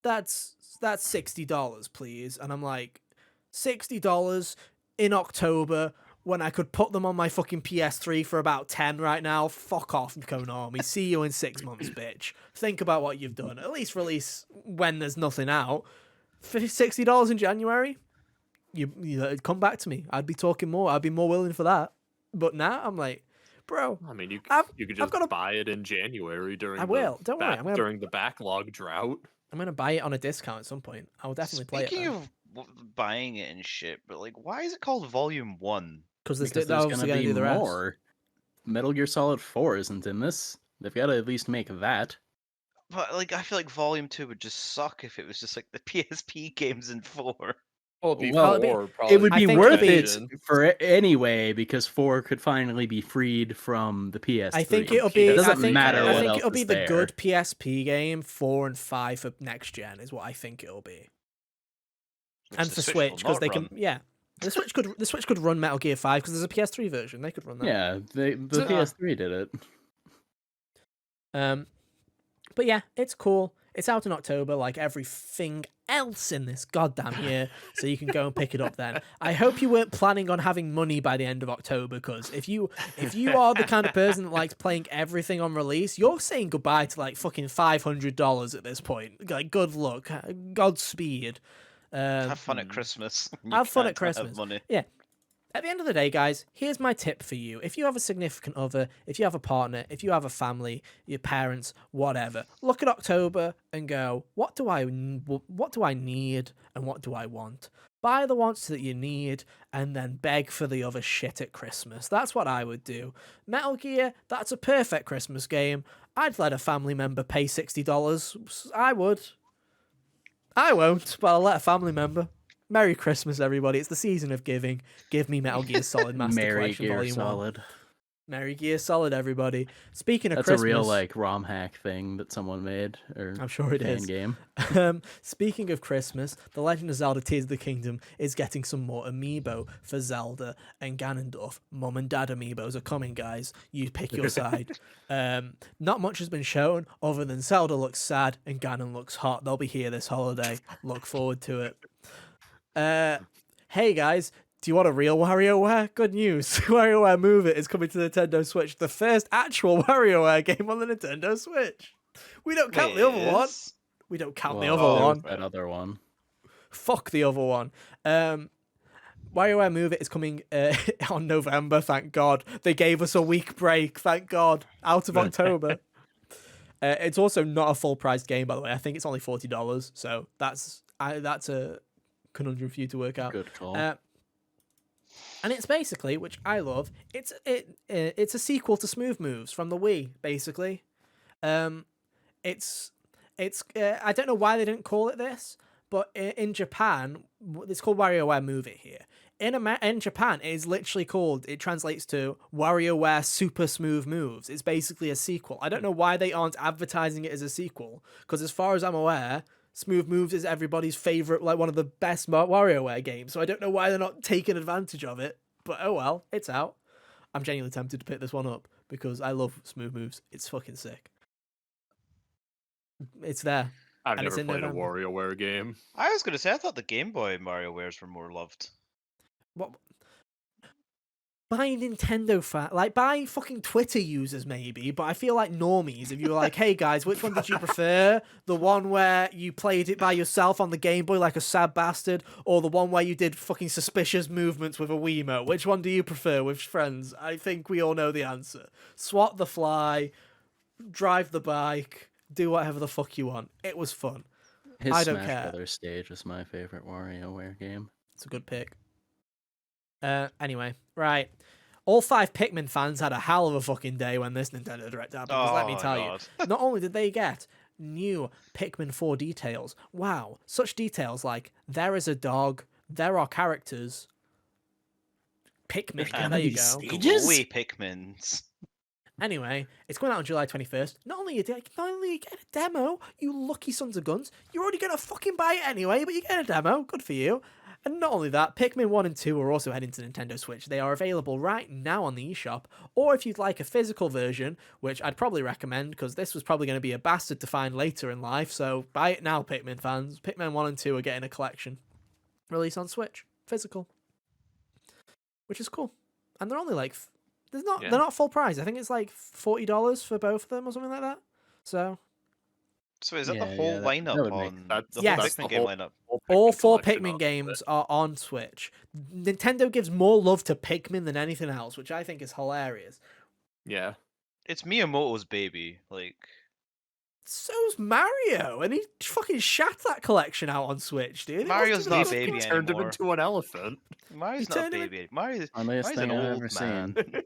that's $60, please. And I'm like, $60 in October when I could put them on my fucking PS3 for about 10 right now? Fuck off, Konami. See you in 6 months, bitch. Think about what you've done. At least release when there's nothing out. For $60 in January? You come back to me. I'd be talking more. I'd be more willing for that. But now I'm like, bro,
I mean, you
I've-
could
I've
just
gotta-
buy it in January during
I will. Don't worry,
during the backlog drought.
I'm gonna buy it on a discount at some point. I will definitely play it.
Speaking of buying it and shit, but like, why is it called Volume 1?
Because
Because
they're
there's
obviously
gonna
gonna
be
do the rest.
more. Metal Gear Solid 4 isn't in this. They've got to at least make that.
But like, I feel like Volume 2 would just suck if it was just like the PSP games in 4.
Well, it'd be
Well,
it'd be-
four,
It
probably
would
I
be
think
worth
it'll be-
it for anyway because 4 could finally be freed from the PS3.
I think it'll be.
It doesn't
I think,
matter
I
what
think
else
it'll be
is
the
there.
good PSP game 4 and 5 for next gen is what I think it'll be,
which
and
the
for
Switch
Switch
will
because
not
they
run.
can. Yeah, the Switch could run Metal Gear 5 because there's a PS3 version. They could run that.
Yeah, the
So-
PS3 did it.
But yeah, it's cool. It's out in October, like everything else in this goddamn year, so you can go and pick it up then. I hope you weren't planning on having money by the end of October, because if you are the kind of person that likes playing everything on release, you're saying goodbye to like fucking $500 at this point. Like, good luck, Godspeed.
Have fun at Christmas. when you
Have fun at
can't have
Christmas.
money.
Yeah. At the end of the day, guys, here's my tip for you. If you have a significant other, if you have a partner, if you have a family, your parents, whatever, look at October and go, what do I need and what do I want? Buy the wants that you need and then beg for the other shit at Christmas. That's what I would do. Metal Gear, that's a perfect Christmas game. I'd let a family member pay $60. I would. I won't, but I'll let a family member. Merry Christmas, everybody. It's the season of giving. Give me Metal Gear Solid Master
Merry
Collection
Gear
Volume 1.
Solid.
Merry Gear Solid, everybody. Speaking of
That's
Christmas...
a real, like, ROM hack thing that someone made, or
I'm sure it
fan
is.
game.
Speaking of Christmas, The Legend of Zelda Tears of the Kingdom is getting some more amiibo for Zelda and Ganondorf. Mum and Dad amiibos are coming, guys. You pick your side. Not much has been shown other than Zelda looks sad and Ganon looks hot. They'll be here this holiday. Look forward to it. Hey guys, do you want a real WarioWare? Good news. WarioWare Move It is coming to the Nintendo Switch. The first actual WarioWare game on the Nintendo Switch. We don't count the other one. We don't count the other one.
That other one.
Fuck the other one. WarioWare Move It is coming on November, thank God. They gave us a week break, thank God. Out of October. It's also not a full price game, by the way. I think it's only $40, so that's a conundrum for you to work out.
Good call.
And it's basically, which I love, it's a sequel to Smooth Moves from the Wii, basically. It's I don't know why they didn't call it this, but in Japan, it's called WarioWare Move It here. In Japan, it is literally called, it translates to WarioWare Super Smooth Moves. It's basically a sequel. I don't know why they aren't advertising it as a sequel, because as far as I'm aware, Smooth Moves is everybody's favorite, like one of the best WarioWare games. So I don't know why they're not taking advantage of it. But oh well, it's out. I'm genuinely tempted to pick this one up because I love Smooth Moves. It's fucking sick. It's there.
I've
And it's
never
in
played a
November.
WarioWare game.
I was going to say, I thought the Game Boy MarioWares were more loved.
What? By Nintendo like by fucking Twitter users maybe, but I feel like normies, if you were like, hey guys, which one did you prefer? The one where you played it by yourself on the Game Boy like a sad bastard, or the one where you did fucking suspicious movements with a Wiimote? Which one do you prefer with friends? I think we all know the answer. Swat the fly, drive the bike, do whatever the fuck you want. It was fun.
His
I don't
Smash
care.
Brothers stage is my favorite WarioWare game.
It's a good pick. Anyway, right. All 5 Pikmin fans had a hell of a fucking day when this Nintendo Direct happened, because let me tell you, not only did they get new Pikmin 4 details, wow, such details like, there is a dog, there are characters, Pikmin,
And
there you go.
Glowy Pikmins.
Anyway, it's going out on July 21st. Not only you get a demo, you lucky sons of guns, you're already going to fucking buy it anyway, but you get a demo, good for you. And not only that, Pikmin 1 and 2 are also heading to Nintendo Switch. They are available right now on the eShop, or if you'd like a physical version, which I'd probably recommend, because this was probably going to be a bastard to find later in life, so buy it now, Pikmin fans. Pikmin 1 and 2 are getting a collection. Release on Switch. Physical. Which is cool. And they're only like... They're not full price. I think it's like $40 for both of them or something like that. So
is that
Yeah,
the whole
that
lineup
would make
on
That's-
the
Yes.
whole
that's
Pikmin
the
game
whole-
lineup?
all 4
collection
Pikmin
of
games
it.
are on Switch. Nintendo gives more love to Pikmin than anything else, which I think is hilarious.
Yeah.
It's Miyamoto's baby. Like,
So's Mario, and he fucking shat that collection out on Switch, dude. He
Mario's
must
not
have
a
been
baby
Turned him
anymore.
into an elephant.
Mario's
He
not a
turned him in-
baby. Mario's
Funniest
an
thing I've
old
ever
man.
seen.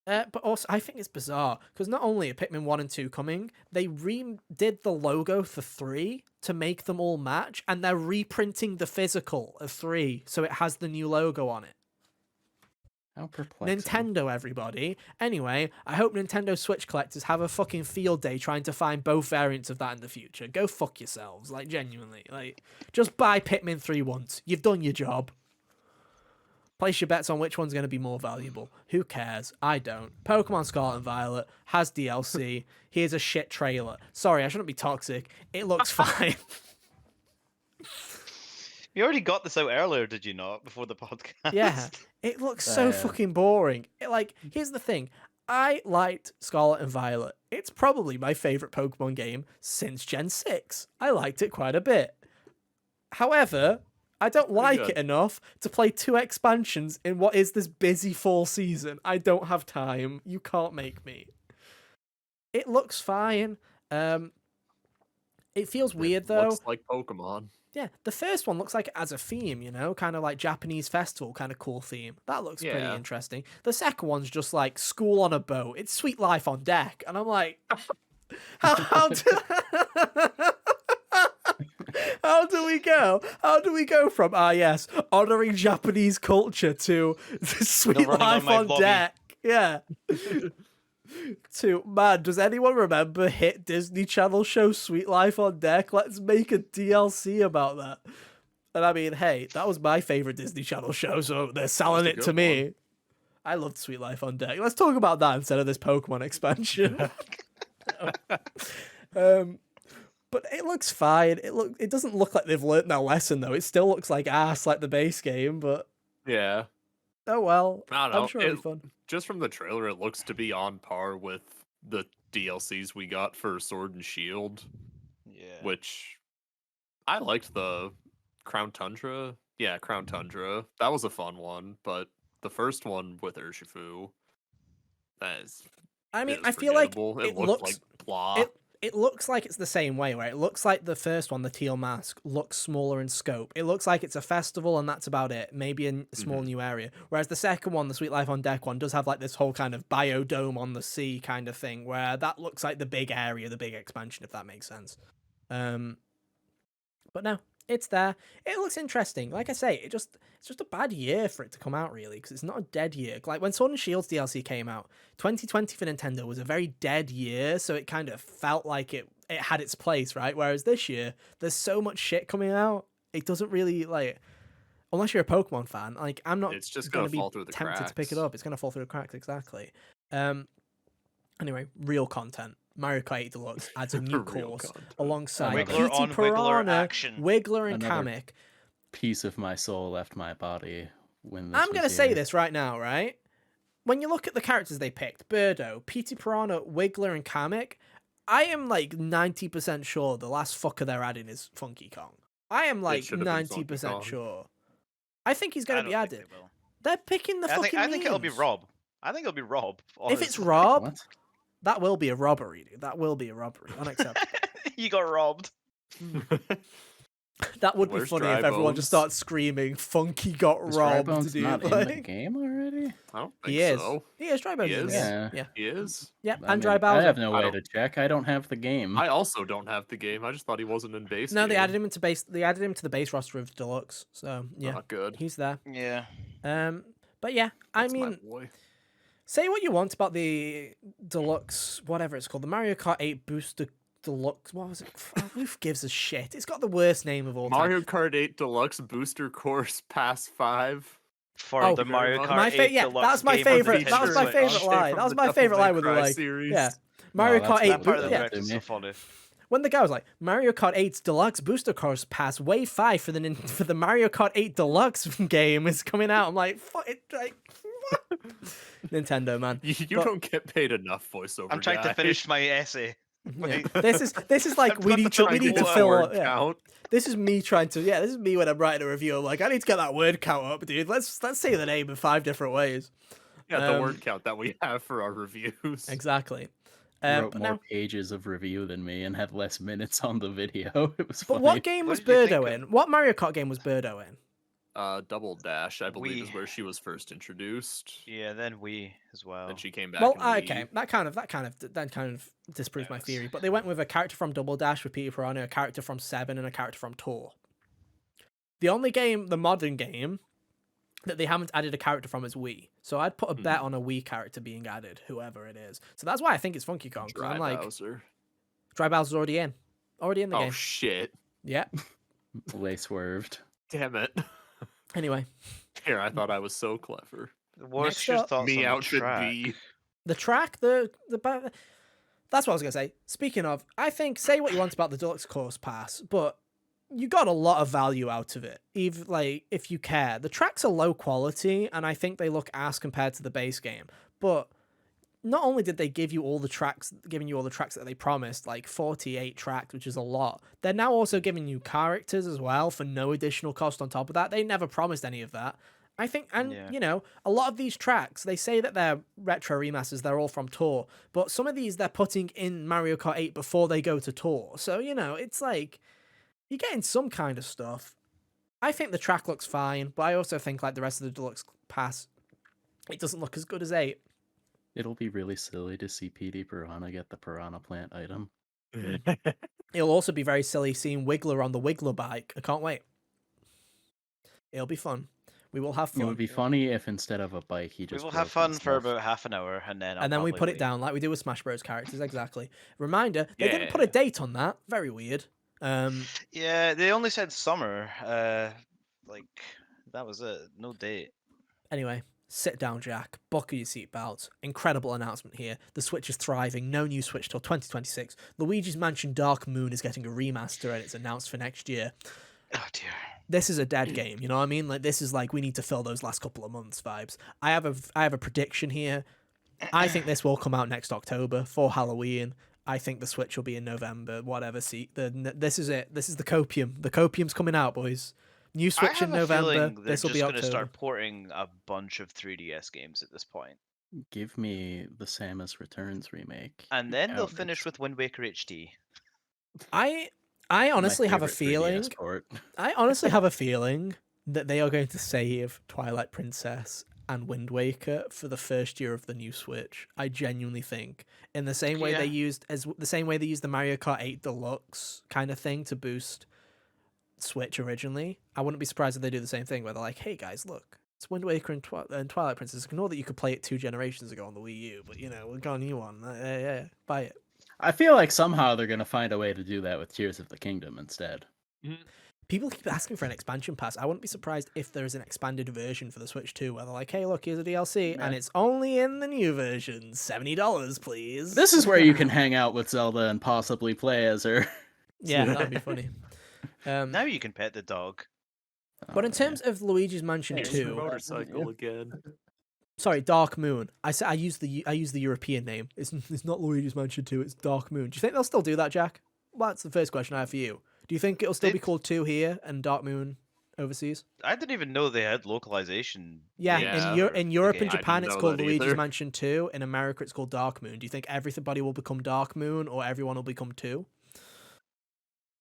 But also, I think it's bizarre because not only are Pikmin 1 and 2 coming, they redid the logo for 3 to make them all match, and they're reprinting the physical of 3 so it has the new logo on it.
How perplexing.
Nintendo, everybody. Anyway, I hope Nintendo Switch collectors have a fucking field day trying to find both variants of that in the future. Go fuck yourselves, like, genuinely. Like, just buy Pikmin 3 once. You've done your job. Place your bets on which one's going to be more valuable. Who cares? I don't. Pokemon Scarlet and Violet has DLC. Here's a shit trailer. Sorry, I shouldn't be toxic. It looks fine.
You already got this out earlier, did you not? Before the podcast.
Yeah, it looks so fucking boring. Here's the thing. I liked Scarlet and Violet. It's probably my favorite Pokemon game since Gen 6. I liked it quite a bit. However, I don't like it enough to play 2 expansions in what is this busy fall season. I don't have time. You can't make me. It looks fine. It feels weird though.
Looks like Pokemon.
Yeah, the first one looks like it has a theme, kind of like Japanese festival, kind of cool theme. That looks pretty interesting. The second one's just like school on a boat. It's Sweet Life on Deck, and I'm like, how do we go? How do we go from yes, honoring Japanese culture to Sweet Life on Deck? Yeah. To, man, does anyone remember hit Disney Channel show Sweet Life on Deck? Let's make a DLC about that. And I mean, hey, that was my favorite Disney Channel show, so they're selling it to me. I loved Sweet Life on Deck. Let's talk about that instead of this Pokemon expansion. But it looks fine. It doesn't look like they've learnt their lesson though. It still looks like ass like the base game, but
yeah.
Oh well.
I don't know.
I'm sure it'll be fun.
Just from the trailer, it looks to be on par with the DLCs we got for Sword and Shield.
Yeah.
Which I liked the Crown Tundra. Yeah, Crown Tundra. That was a fun one, but the first one with Urshifu,
I feel like
it looks like blah.
It looks like it's the same way, where it looks like the first one, the teal mask, looks smaller in scope. It looks like it's a festival and that's about it. Maybe in a small new area. Whereas the second one, the Sweet Life on Deck one, does have like this whole kind of biodome on the sea kind of thing, where that looks like the big area, the big expansion, if that makes sense. But no, it's there. It looks interesting. Like I say, it's just a bad year for it to come out, really, because it's not a dead year. Like when Sword and Shield's DLC came out, 2020 for Nintendo was a very dead year, so it kind of felt like it had its place, right? Whereas this year, there's so much shit coming out, it doesn't really, like, unless you're a Pokemon fan, like, I'm not going to be tempted to pick it up. It's going to fall through the cracks, exactly. Anyway, real content. Mario Kart 8 Deluxe adds a new course alongside Cutie Piranha, Wiggler, and Kamek.
Piece of my soul left my body when this
I'm
was
going to say this right now, right? When you look at the characters they picked, Birdo, Petey Piranha, Wiggler, and Kamek, I am like 90% sure the last fucker they're adding is Funky Kong. I am like 90% sure. I think he's going to be added. They're picking the fucking
I think it'll be Rob. I think it'll be Rob. Honestly.
If it's Rob, that will be a robbery, dude. That will be a robbery. Unacceptable.
You got robbed.
That would be funny if everyone just starts screaming, Funky got robbed, dude.
Not in the game already?
I don't think
so. He is. Dry Bones in the game. Yeah.
He is?
Yeah, and Dry Bowser.
I have no way to check. I don't have the game.
I also don't have the game. I just thought he wasn't in base.
No, they added him into base. They added him to the base roster of Deluxe. So yeah,
good.
He's there.
Yeah.
But yeah,
That's
I mean, say what you want about the Deluxe, whatever it's called, the Mario Kart 8 Booster Deluxe. What was it? Who gives a shit? It's got the worst name of all time.
Mario Kart 8 Deluxe Booster Course Pass 5.
For the Mario Kart 8
yeah,
Deluxe.
That's my favorite. That was my favorite line. That was my favorite line with the like. Yeah. Mario Kart 8
Booster. So funny.
When the guy was like, Mario Kart 8's Deluxe Booster Course Pass Wave 5 for the Mario Kart 8 Deluxe game is coming out, I'm like, fuck it, like, what? Nintendo, man.
You don't get paid enough, voiceover.
I'm trying to finish my essay.
Yeah. This is like we need to fill. Yeah. This is me trying to. Yeah, this is me when I'm writing a review. I'm like, I need to get that word count up, dude. Let's say the name in 5 different ways.
Yeah, the word count that we have for our reviews.
Exactly.
Wrote more pages of review than me and had less minutes on the video. It was funny.
But what game was Birdo in? What Mario Kart game was Birdo in?
Double Dash, I believe, is where she was first introduced.
Yeah, then Wii as well.
And she came back.
Well, okay, that kind of disproves my theory. But they went with a character from Double Dash with Peter Piranha, a character from 7, and a character from Tour. The only game, the modern game, that they haven't added a character from is Wii. So I'd put a bet on a Wii character being added, whoever it is. So that's why I think it's Funky Kong.
Dry Bowser.
Dry Bowser's already in the game.
Oh shit!
Yeah.
They swerved.
Damn it.
Anyway,
Here, I thought I was so clever.
What's
Next
your
up-
thoughts
Me
on the
outfit
track?
B.
the track, that's what I was gonna say. Speaking of, I think say what you want about the deluxe course pass, but you got a lot of value out of it. Even like if you care, the tracks are low quality, and I think they look ass compared to the base game. But not only did they give you all the tracks, giving you all the tracks that they promised, like 48 tracks, which is a lot, they're now also giving you characters as well for no additional cost on top of that. They never promised any of that. I think, and
Yeah.
you know, a lot of these tracks, they say that they're retro remasters, they're all from Tour, but some of these they're putting in Mario Kart 8 before they go to Tour. So, you know, it's like, you're getting some kind of stuff. I think the track looks fine, but I also think, like the rest of the Deluxe Pass, it doesn't look as good as 8.
It'll be really silly to see PD Piranha get the Piranha Plant item.
It'll also be very silly seeing Wiggler on the Wiggler bike. I can't wait. It'll be fun. We will have
It
fun.
would be funny if instead of a bike, he
We
just
will have
drove
fun for
himself.
about half an hour, and then I'll
And then we
probably
put it
leave.
down like we do with Smash Bros. Characters, exactly. Reminder, they didn't put a
Yeah.
date on that. Very weird.
Yeah, they only said summer. Like that was it. No date.
Anyway, sit down, Jack. Buckle your seatbelts. Incredible announcement here. The Switch is thriving. No new Switch till 2026. Luigi's Mansion Dark Moon is getting a remaster and it's announced for next year.
Oh dear.
This is a dead game, you know what I mean? Like this is like we need to fill those last couple of months vibes. I have a prediction here. I think this will come out next October for Halloween. I think the Switch will be in November. Whatever. See, this is it. This is the copium. The copium's coming out, boys. New
I
Switch
have
in
a
November.
feeling they're
This will
just
be
going to
October.
start porting a bunch of 3DS games at this point,
Give me the Samus Returns remake.
and then they'll
Out,
finish
it's
with Wind Waker HD.
I
my
honestly have a
favorite 3DS
feeling.
port.
I honestly have a feeling that they are going to save Twilight Princess and Wind Waker for the first year of the new Switch. I genuinely think, in the same way they
Yeah.
used the Mario Kart 8 Deluxe kind of thing to boost Switch originally. I wouldn't be surprised if they do the same thing where they're like, "Hey guys, look, it's Wind Waker and, Twilight Princess. Ignore that you could play it 2 generations ago on the Wii U, but you know we've got a new one. Yeah, buy it."
I feel like somehow they're gonna find a way to do that with Tears of the Kingdom instead.
People keep asking for an expansion pass. I wouldn't be surprised if there's an expanded version for the Switch 2 where they're like, hey, look, here's a DLC, and
Yeah.
it's only in the new version. $70, please.
This is where you can hang out with Zelda and possibly play as her.
Yeah, that'd be funny.
Now you can pet the dog.
But in
Oh,
terms of Luigi's Mansion
There's
2,
the motorcycle again.
sorry, Dark Moon. I use the European name. It's not Luigi's Mansion 2, it's Dark Moon. Do you think they'll still do that, Jack? Well, that's the first question I have for you. Do you think it'll still be
They-
called 2 here and Dark Moon overseas?
I didn't even know they had localization.
Yeah,
names
Yeah.
for
in
the
Europe and
game.
I
Japan,
didn't
it's
know
called
that
Luigi's
either.
Mansion 2. In America, it's called Dark Moon. Do you think everybody will become Dark Moon or everyone will become 2?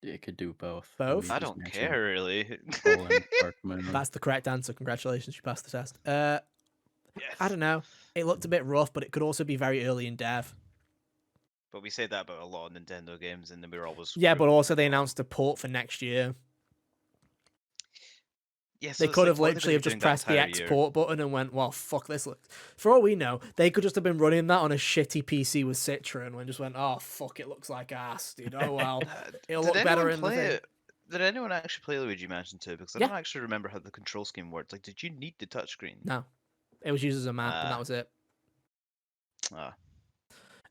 It could do both.
Both?
I
Luigi's
don't
Mansion,
care really.
colon, Dark Moon.
That's the correct answer. Congratulations, you passed the test.
Yes.
I don't know. It looked a bit rough, but it could also be very early in dev.
But we say that about a lot of Nintendo games, and then we're always
Yeah, but also they announced a port for next year.
Yeah, so
They
it's
could
like,
have
what are they
literally have
doing
just
that
pressed the
entire year?
export button and went, well, fuck this. For all we know, they could just have been running that on a shitty PC with Citra and just went, oh, fuck, it looks like ass, dude. Oh, well. It'll
Did
look better
anyone
in the
play
thing.
it? Did anyone actually play Luigi Mansion 2? Because I
Yeah.
don't actually remember how the control scheme worked. Like, did you need the touchscreen?
No. It was used as a map, and
Ah.
that was it.
Ah.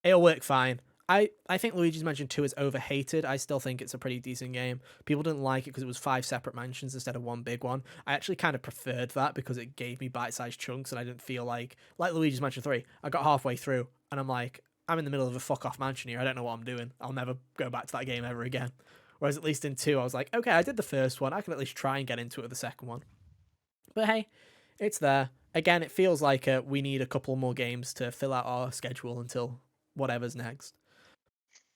It'll work fine. I think Luigi's Mansion 2 is overhated. I still think it's a pretty decent game. People didn't like it because it was 5 separate mansions instead of one big one. I actually kind of preferred that because it gave me bite-sized chunks and I didn't feel like Luigi's Mansion 3. I got halfway through and I'm like, I'm in the middle of a fuck-off mansion here. I don't know what I'm doing. I'll never go back to that game ever again. Whereas at least in 2, I was like, okay, I did the first one. I can at least try and get into it with the second one. But hey, it's there. Again, it feels like we need a couple more games to fill out our schedule until whatever's next.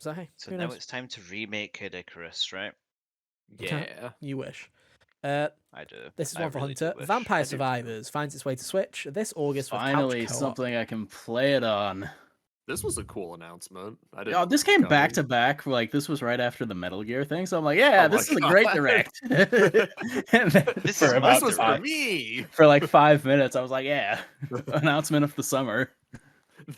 So hey,
So
who
now
knows?
it's time to remake Kid Icarus, right?
Yeah.
You wish.
I do.
This is
I
one for
really do
Hunter.
wish.
Vampire
I do too.
Survivors finds its way to Switch this August with
Finally,
couch co-op.
something I can play it on.
This was a cool announcement. I didn't
Oh,
know
this
it was
came back to
coming.
back. Like this was right after the Metal Gear thing, so I'm like, yeah,
Oh
this
my
is a great
God.
direct. And then
This
for
is
about
This was for
five-
me.
for like 5 minutes, I was like, yeah, announcement of the summer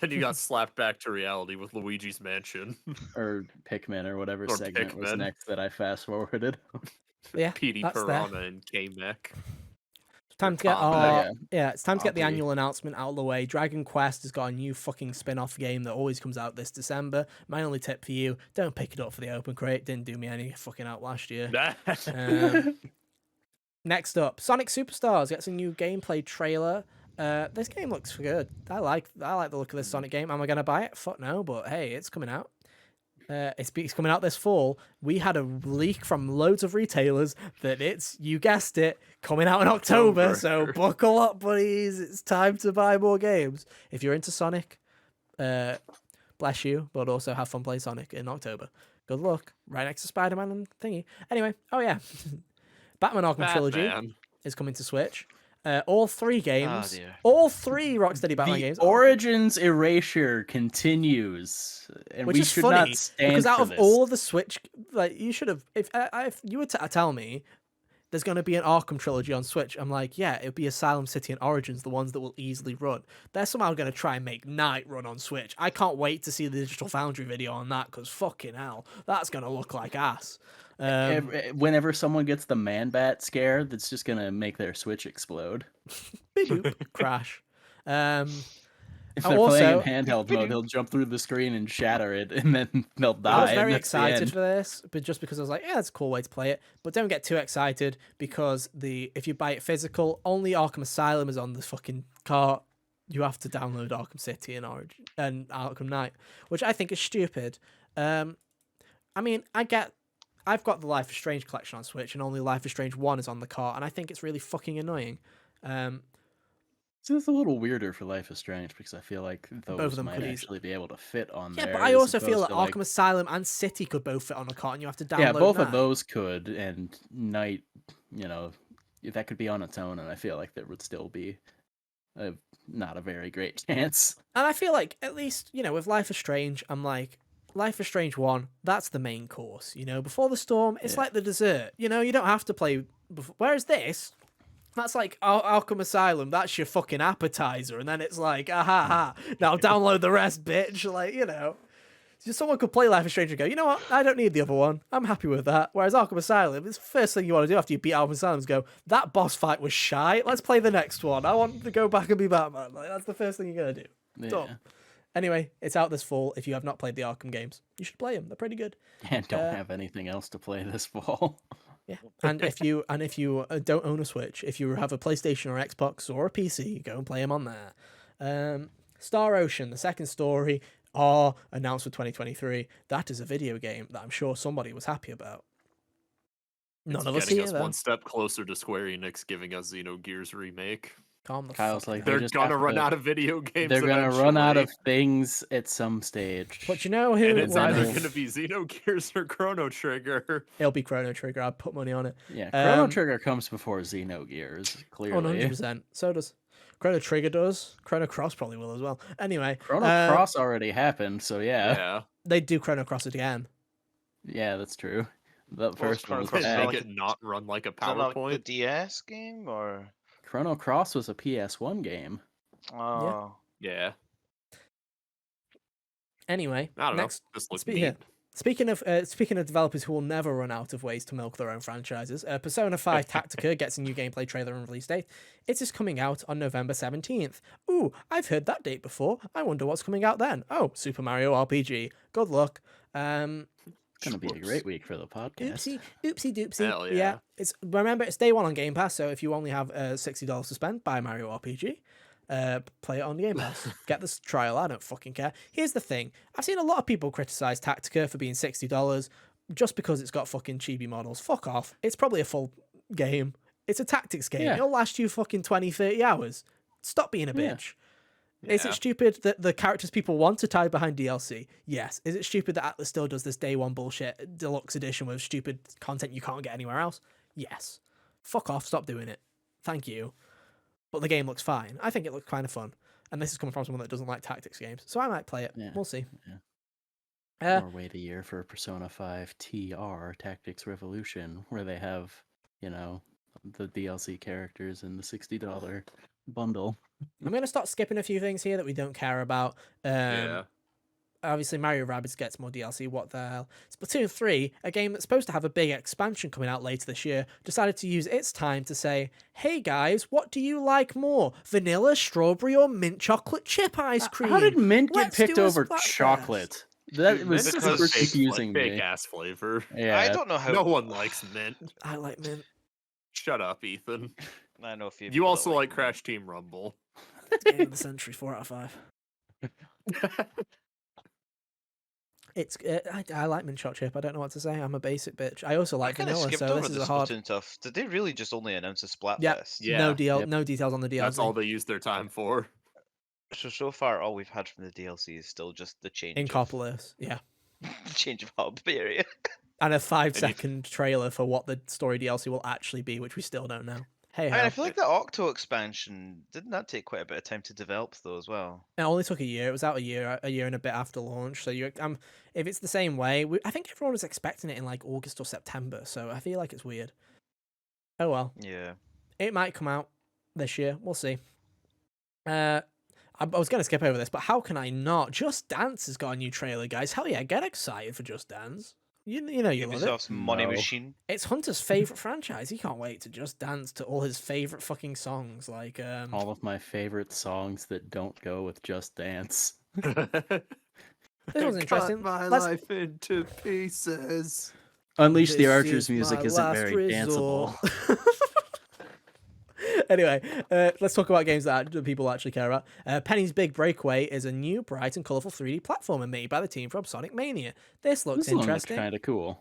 Then you got slapped back to reality with Luigi's Mansion.
or Pikmin or whatever
Or
segment was
Pikmin.
next that I fast forwarded.
Yeah,
PD
that's there.
Piranha and K-Mech.
Time to get
combat.
it's time to get the
Hobby.
annual announcement out of the way. Dragon Quest has got a new fucking spin-off game that always comes out this December. My only tip for you, don't pick it up for the open crate. Didn't do me any fucking out last year. Next up, Sonic Superstars gets a new gameplay trailer. This game looks good. I like the look of this Sonic game. Am I gonna buy it? Fuck no, but hey, it's coming out. It's coming out this fall. We had a leak from loads of retailers that it's, you guessed it, coming out in October. So buckle up, buddies. It's time to buy more games. If you're into Sonic, bless you, but also have fun playing Sonic in October. Good luck. Right next to Spider-Man and thingy. Anyway, oh yeah. Batman Arkham Trilogy is coming to Switch. All three games,
dear.
all three Rocksteady Batman
The
games.
Origins erasure continues, and
Which
we
is
should
funny,
not stand
because out
for
of
this.
all of the Switch, like, you should have, if you were to tell me there's going to be an Arkham trilogy on Switch, I'm like, yeah, it would be Asylum City and Origins, the ones that will easily run. They're somehow going to try and make Night run on Switch. I can't wait to see the Digital Foundry video on that, because fucking hell, that's going to look like ass.
Whenever someone gets the Man-Bat scare, that's just gonna make their Switch explode.
Bidoop, crash.
If
Oh,
they're
also-
playing in handheld mode, he'll jump through the screen and shatter it, and then they'll die.
I was
and
very
that's the
excited
end.
for this, but just because I was like, yeah, that's a cool way to play it. But don't get too excited, because if you buy it physical, only Arkham Asylum is on the fucking cart. You have to download Arkham City and Origin and Arkham Knight, which I think is stupid. I mean, I've got the Life is Strange collection on Switch, and only Life is Strange 1 is on the cart, and I think it's really fucking annoying.
So it's a little weirder for Life is Strange, because I feel like
of
those
them
might
could
actually be able to fit on
Yeah,
there.
but I
as
also feel
opposed
that
to, like-
Arkham Asylum and City could both fit on a cart, and you have to download
Yeah, both
Knight.
of those could, and Night, that could be on its own, and I feel like there would still be not a very great chance.
And I feel like, at least, with Life is Strange, I'm like, Life is Strange 1, that's the main course, Before the Storm, it's
Yeah.
like the dessert. You don't have to play whereas this, that's like Arkham Asylum, that's your fucking appetizer, and then it's like, ha, now download the rest, bitch. Like, just someone could play Life is Strange and go, you know what, I don't need the other one, I'm happy with that. Whereas Arkham Asylum, it's the first thing you want to do after you beat Arkham Asylum is go, that boss fight was shy, let's play the next one, I want to go back and be Batman. Like, that's the first thing you're going to do.
Yeah.
Dumb. Anyway, it's out this fall. If you have not played the Arkham games, you should play them. They're pretty good.
And don't have anything else to play this fall.
Yeah. And if you don't own a Switch, if you have a PlayStation or Xbox or a PC, go and play them on there. Star Ocean, the second story, are announced for 2023. That is a video game that I'm sure somebody was happy about. None of us
getting
here,
us
though.
one step closer to Square Enix giving us Xenogears remake.
Calm the
Kyle's
fuck
like,
down.
They
They're
just
gonna
have
run
to-
out of video games.
They're gonna run out of
eventually.
things at some stage.
But you know who?
And it's
will
either
know?
gonna be Xenogears or Chrono Trigger.
It'll be Chrono Trigger. I'd put money on it.
Yeah, Chrono
Um,
Trigger comes before Xenogears, clearly.
100%. So does Chrono Trigger does. Chrono Cross probably will as well. Anyway,
Chrono Cross already happened, so yeah.
Yeah.
they do Chrono Cross again.
Yeah, that's true. The first
Chrono
one was
Cross
They
is
bad.
make
like
it not run like a
Is that like the
PowerPoint.
DS game or?
Chrono Cross was a PS1 game.
Oh,
Yeah.
Anyway,
I don't know.
next.
This looks
Spe-
neat.
yeah. Speaking of developers who will never run out of ways to milk their own franchises, Persona 5 Tactica gets a new gameplay trailer and release date. It is coming out on November 17th. Ooh, I've heard that date before. I wonder what's coming out then. Oh, Super Mario RPG. Good luck.
It's gonna be a great week for the podcast.
Oopsie doopsie.
Hell yeah.
Remember, it's day one on Game Pass, so if you only have $60 to spend, buy Mario RPG. Play it on Game Pass. Get this trial. I don't fucking care. Here's the thing. I've seen a lot of people criticize Tactica for being $60 just because it's got fucking chibi models. Fuck off. It's probably a full game. It's a tactics game.
Yeah.
It'll last you fucking 20, 30 hours. Stop being a
Yeah.
bitch. Is
Yeah.
it stupid that the characters people want to tie behind DLC? Yes. Is it stupid that Atlas still does this day one bullshit deluxe edition with stupid content you can't get anywhere else? Yes. Fuck off. Stop doing it. Thank you. But the game looks fine. I think it looks kind of fun. And this is coming from someone that doesn't like tactics games. So I might play it.
Yeah.
We'll see.
Yeah. Or wait a year for Persona 5 TR Tactics Revolution, where they have, the DLC characters in the $60 bundle.
I'm going to start skipping a few things here that we don't care about.
Yeah.
obviously Mario Rabbids gets more DLC. What the hell? Splatoon 3, a game that's supposed to have a big expansion coming out later this year, decided to use its time to say, "Hey guys, what do you like more, vanilla, strawberry, or mint chocolate chip ice cream?
How did mint get
Let's
picked
do a
over
Splatfest."
chocolate? That
Dude,
was
mint is
super
a fake,
confusing
fake
me.
ass flavor.
I
Yeah,
don't know how.
No one likes mint.
I like mint.
Shut up, Ethan.
I know a few.
You
people that
also like
mint.
Crash Team Rumble.
Game of the century, 4 out of 5. It's I like mint chocolate chip. I don't know what to say. I'm a basic bitch. I also
I
like
kind of
vanilla,
skipped
so
over
this is
the
a hard.
Splatoon stuff. Did they really just only announce a Splatfest?
Yeah.
Yeah.
No
Yep.
no details on the DLC.
That's all they use their time for.
So far, all we've had from the DLC is still just the change.
In
of,
Coppolis, yeah.
the change of hub area.
And a 5-second
second
trailer for what the story DLC will actually be, which we still don't know. Hey
I mean, I
ho.
feel like the Octo expansion didn't that take quite a bit of time to develop though as well.
It only took a year. It was out a year and a bit after launch. So if it's the same way, I think everyone was expecting it in like August or September. So I feel like it's weird. Oh well.
Yeah.
It might come out this year. We'll see. I was going to skip over this, but how can I not? Just Dance has got a new trailer, guys. Hell yeah, get excited for Just Dance. You know you love it.
Ubisoft's Money
No.
Machine.
It's Hunter's favorite franchise. He can't wait to just dance to all his favorite fucking songs. Like
all of my favorite songs that don't go with Just Dance.
this one's interesting. Let's-
life into pieces.
Unleash
This
the Archer's
is
music
my
isn't
last
very
resort.
danceable.
Anyway, let's talk about games that people actually care about. Penny's Big Breakaway is a new, bright and colourful 3D platformer made by the team from Sonic Mania. This looks
This one looks
interesting.
kind of cool.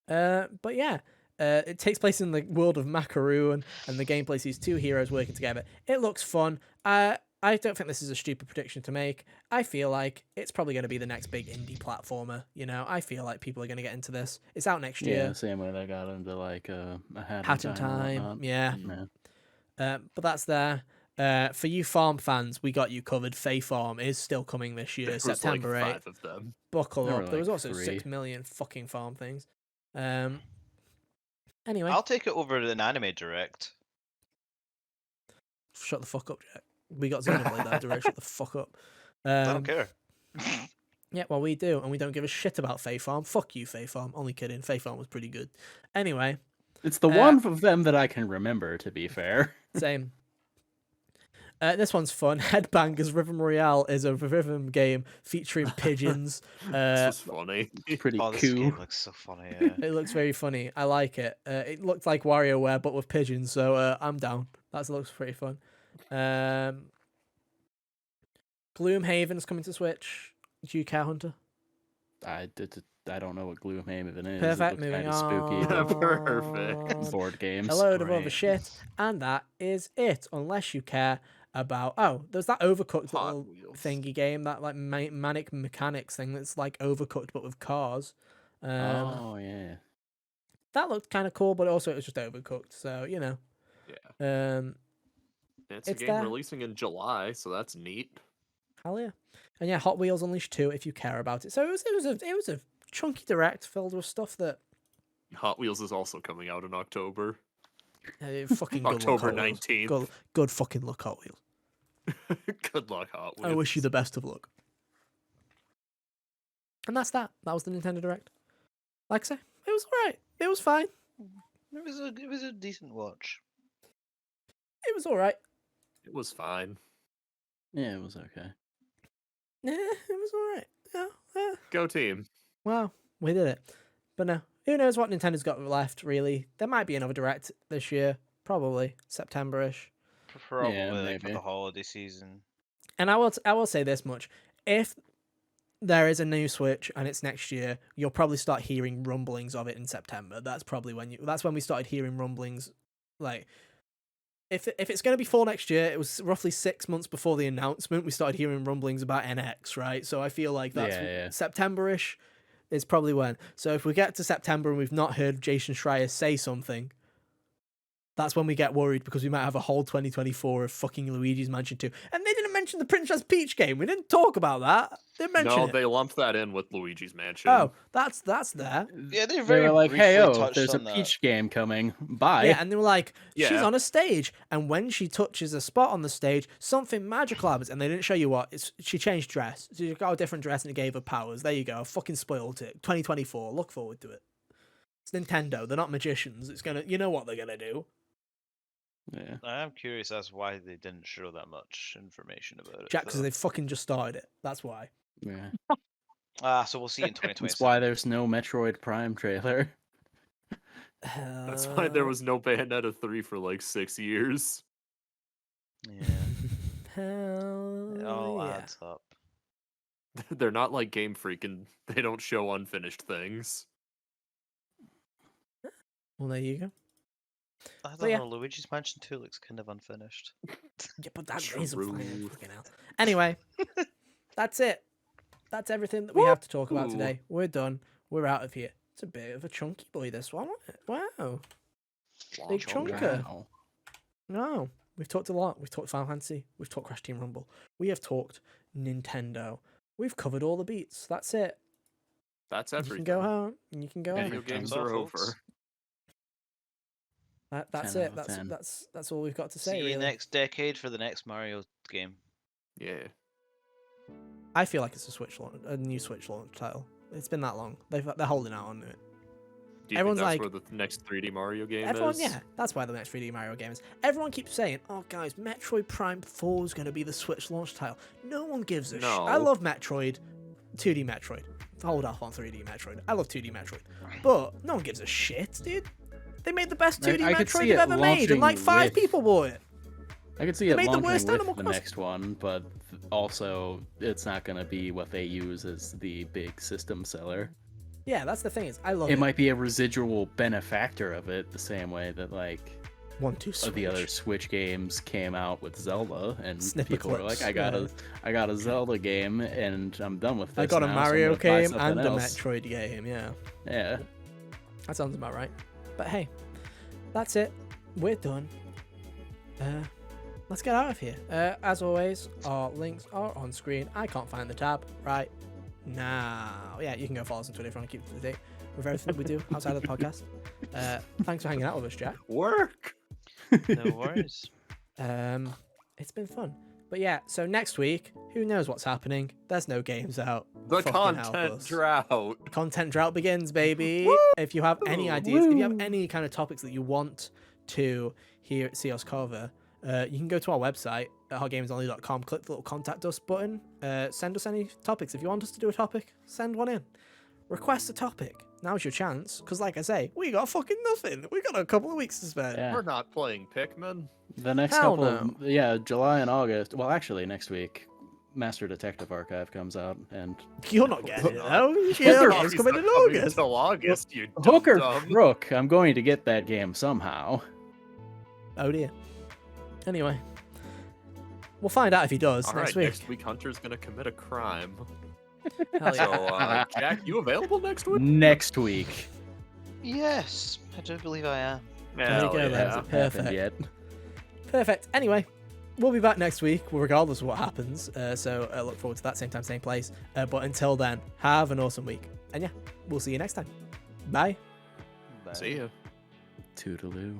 But yeah, it takes place in the world of Macaroon, and the gameplay sees two heroes working together. It looks fun. I don't think this is a stupid prediction to make. I feel like it's probably going to be the next big indie platformer. You know, I feel like people are going to get into this. It's out next
Yeah,
year.
same way they got into like a
Hat in
and
Time,
whatnot.
yeah.
Yeah.
But that's there. For you farm fans, we got you covered. Fae Farm is still coming this year,
There was
September
like
8th.
5 of them.
Buckle
There
up.
were
There was
like
also
3.
6 million fucking farm things. Anyway,
I'll take it over an anime direct.
shut the fuck up, Jack. We got Xenoblade that direct. Shut the fuck up.
I don't care.
Yeah, well, we do, and we don't give a shit about Fae Farm. Fuck you, Fae Farm. Only kidding. Fae Farm was pretty good. Anyway,
It's the one of them that I can remember, to be fair.
same. This one's fun. Headbangers Rhythm Royale is a rhythm game featuring pigeons.
This was funny.
Pretty
Oh, this
cool.
game looks so funny. Yeah.
It looks very funny. I like it. It looked like WarioWare, but with pigeons, so I'm down. That looks pretty fun. Gloomhaven's coming to Switch. Do you care, Hunter?
I don't know what Gloomhaven is.
Perfect.
It looks
Moving
kind of spooky.
on.
but
Perfect.
Board games.
A load of other
great.
shit, and that is it. Unless you care about there's that Overcooked
Hot
little
Wheels.
thingy game, that like Manic Mechanics thing that's like Overcooked but with cars.
Oh yeah.
That looked kind of cool, but also it was just Overcooked. So you know,
Yeah. It's a
It's
game
there.
releasing in July, so that's neat.
hell yeah, and yeah, Hot Wheels Unleashed 2 if you care about it. So it was a chunky direct filled with stuff that
Hot Wheels is also coming out in October.
fucking good
October
luck, Hot Wheels.
19th.
Good fucking luck, Hot Wheels.
Good luck, Hot Wheels.
I wish you the best of luck. And that's that. That was the Nintendo Direct. Like I say, it was alright. It was fine.
It was a decent watch.
It was alright.
It was fine.
Yeah, it was okay.
Yeah, it was alright. Yeah.
Go team.
Well, we did it. But no, who knows what Nintendo's got left, really. There might be another Direct this year. Probably. September-ish.
Probably
Yeah,
like for
maybe.
the holiday season.
And I will say this much. If there is a new Switch and it's next year, you'll probably start hearing rumblings of it in September. That's probably that's when we started hearing rumblings. Like, if it's going to be fall next year, it was roughly 6 months before the announcement we started hearing rumblings about NX, right? So I feel like that's
Yeah.
September-ish is probably when. So if we get to September and we've not heard Jason Schreier say something, That's when we get worried because we might have a whole 2024 of fucking Luigi's Mansion 2. And they didn't mention the Princess Peach game. We didn't talk about that. They didn't mention
No,
it.
they lumped that in with Luigi's Mansion.
Oh, that's there.
Yeah, they
They
very
were like, "Hey,
briefly
oh,
touched
there's a
on that.
Peach game coming. Bye."
Yeah, and they were like, she's
Yeah.
on a stage, and when she touches a spot on the stage, something magical happens, and they didn't show you what. She changed dress. She got a different dress, and it gave her powers. There you go. Fucking spoiled it. 2024. Look forward to it. It's Nintendo. They're not magicians. It's gonna. You know what they're gonna do.
Yeah.
I am curious as to why they didn't show that much information about it.
Jack, because
though.
they fucking just started it. That's why.
Yeah.
So we'll see in 2027.
That's why there's no Metroid Prime trailer.
That's why there was no Bayonetta 3 for like 6 years.
Yeah,
Hell
it all
yeah.
adds up.
They're not like Game Freak and they don't show unfinished things.
Well, there you go.
I
But
don't
yeah.
know. Luigi's Mansion 2 looks kind of unfinished.
Yeah, but that is a fucking
True.
hell. Anyway, that's it. That's everything that we have to talk about
Woohoo.
today. We're done. We're out of here. It's a bit of a chunky boy, this one, wasn't it? Wow. Big chunker.
Wow.
No, we've talked a lot. We've talked Final Fantasy. We've talked Crash Team Rumble. We have talked Nintendo. We've covered all the beats. That's it.
That's
You
everything.
can go home. You can go
Video
home.
games
That's all,
are
folks.
over.
That's
10
it.
out of 10.
That's all we've got to say.
See you
Really.
next decade for the next Mario game.
Yeah.
I feel like it's a new Switch launch title. It's been that long. They're holding out on it.
Do you
Everyone's
think that's
like-
where the next 3D Mario game
Everyone,
is?
yeah, that's why the next 3D Mario game is. Everyone keeps saying, "Oh, guys, Metroid Prime 4 is going to be the Switch launch title." No one gives a shit.
No.
I love Metroid, 2D Metroid. Hold off on 3D Metroid. I love 2D Metroid, but no one gives a shit, dude. They made the best 2D
I could
Metroid
see
they've
it
ever made, and
launching
like 5
with-
people bought it.
I could see
They
it
made the
launching
worst
with
Animal
the
Crossing.
next one, but also it's not going to be what they use as the big system seller.
Yeah, that's the thing is, I love
It
it.
might be a residual benefactor of it, the same way that like
1, 2, Switch.
the other Switch games came out with Zelda, and
Snippy
people were
clips,
like, I got a Zelda game, and I'm done with this.
I got a
now, so I'm
Mario
gonna buy
game
something
and a
else."
Metroid game. Yeah.
Yeah.
That sounds about right. But hey, that's it. We're done. Let's get out of here. As always, our links are on screen. I can't find the tab right now. Yeah, you can go follow us on Twitter if you want to keep up to date with everything we do outside of the podcast. Thanks for hanging out with us, Jack.
Work!
No worries.
It's been fun. But yeah, so next week, who knows what's happening? There's no games out.
The
Fucking help
content
us.
drought.
Content drought begins, baby. If you have any ideas, if you have any kind of topics that you want to see us cover, you can go to our website at hotgamesonly.com, click the little contact us button, send us any topics. If you want us to do a topic, send one in. Request a topic. Now's your chance, because like I say, we got fucking nothing. We got a couple of weeks to spend.
Yeah.
We're not playing Pikmin.
The next
Hell
couple
no.
of, July and August. Well, actually, next week, Master Detective Archive comes out, and
You're not getting it,
No.
though.
Hooker
Yeah, it's
Rock's
coming
not
in
coming
August.
Until August, you
Hooker
dumb.
Rook. I'm going to get that game somehow.
Oh dear. Anyway, we'll find out if he does
All
next
right,
week.
next week Hunter's gonna commit a crime.
Hell
So,
yeah.
Jack, you available next week?
Next week.
Yes, I do believe I am.
There you
Hell
go,
yeah.
then.
Hasn't happened
Perfect.
yet.
Perfect. Anyway, we'll be back next week, regardless of what happens. So look forward to that same time, same place. But until then, have an awesome week. And yeah, we'll see you next time. Bye.
Bye.
See ya.
Toodaloo.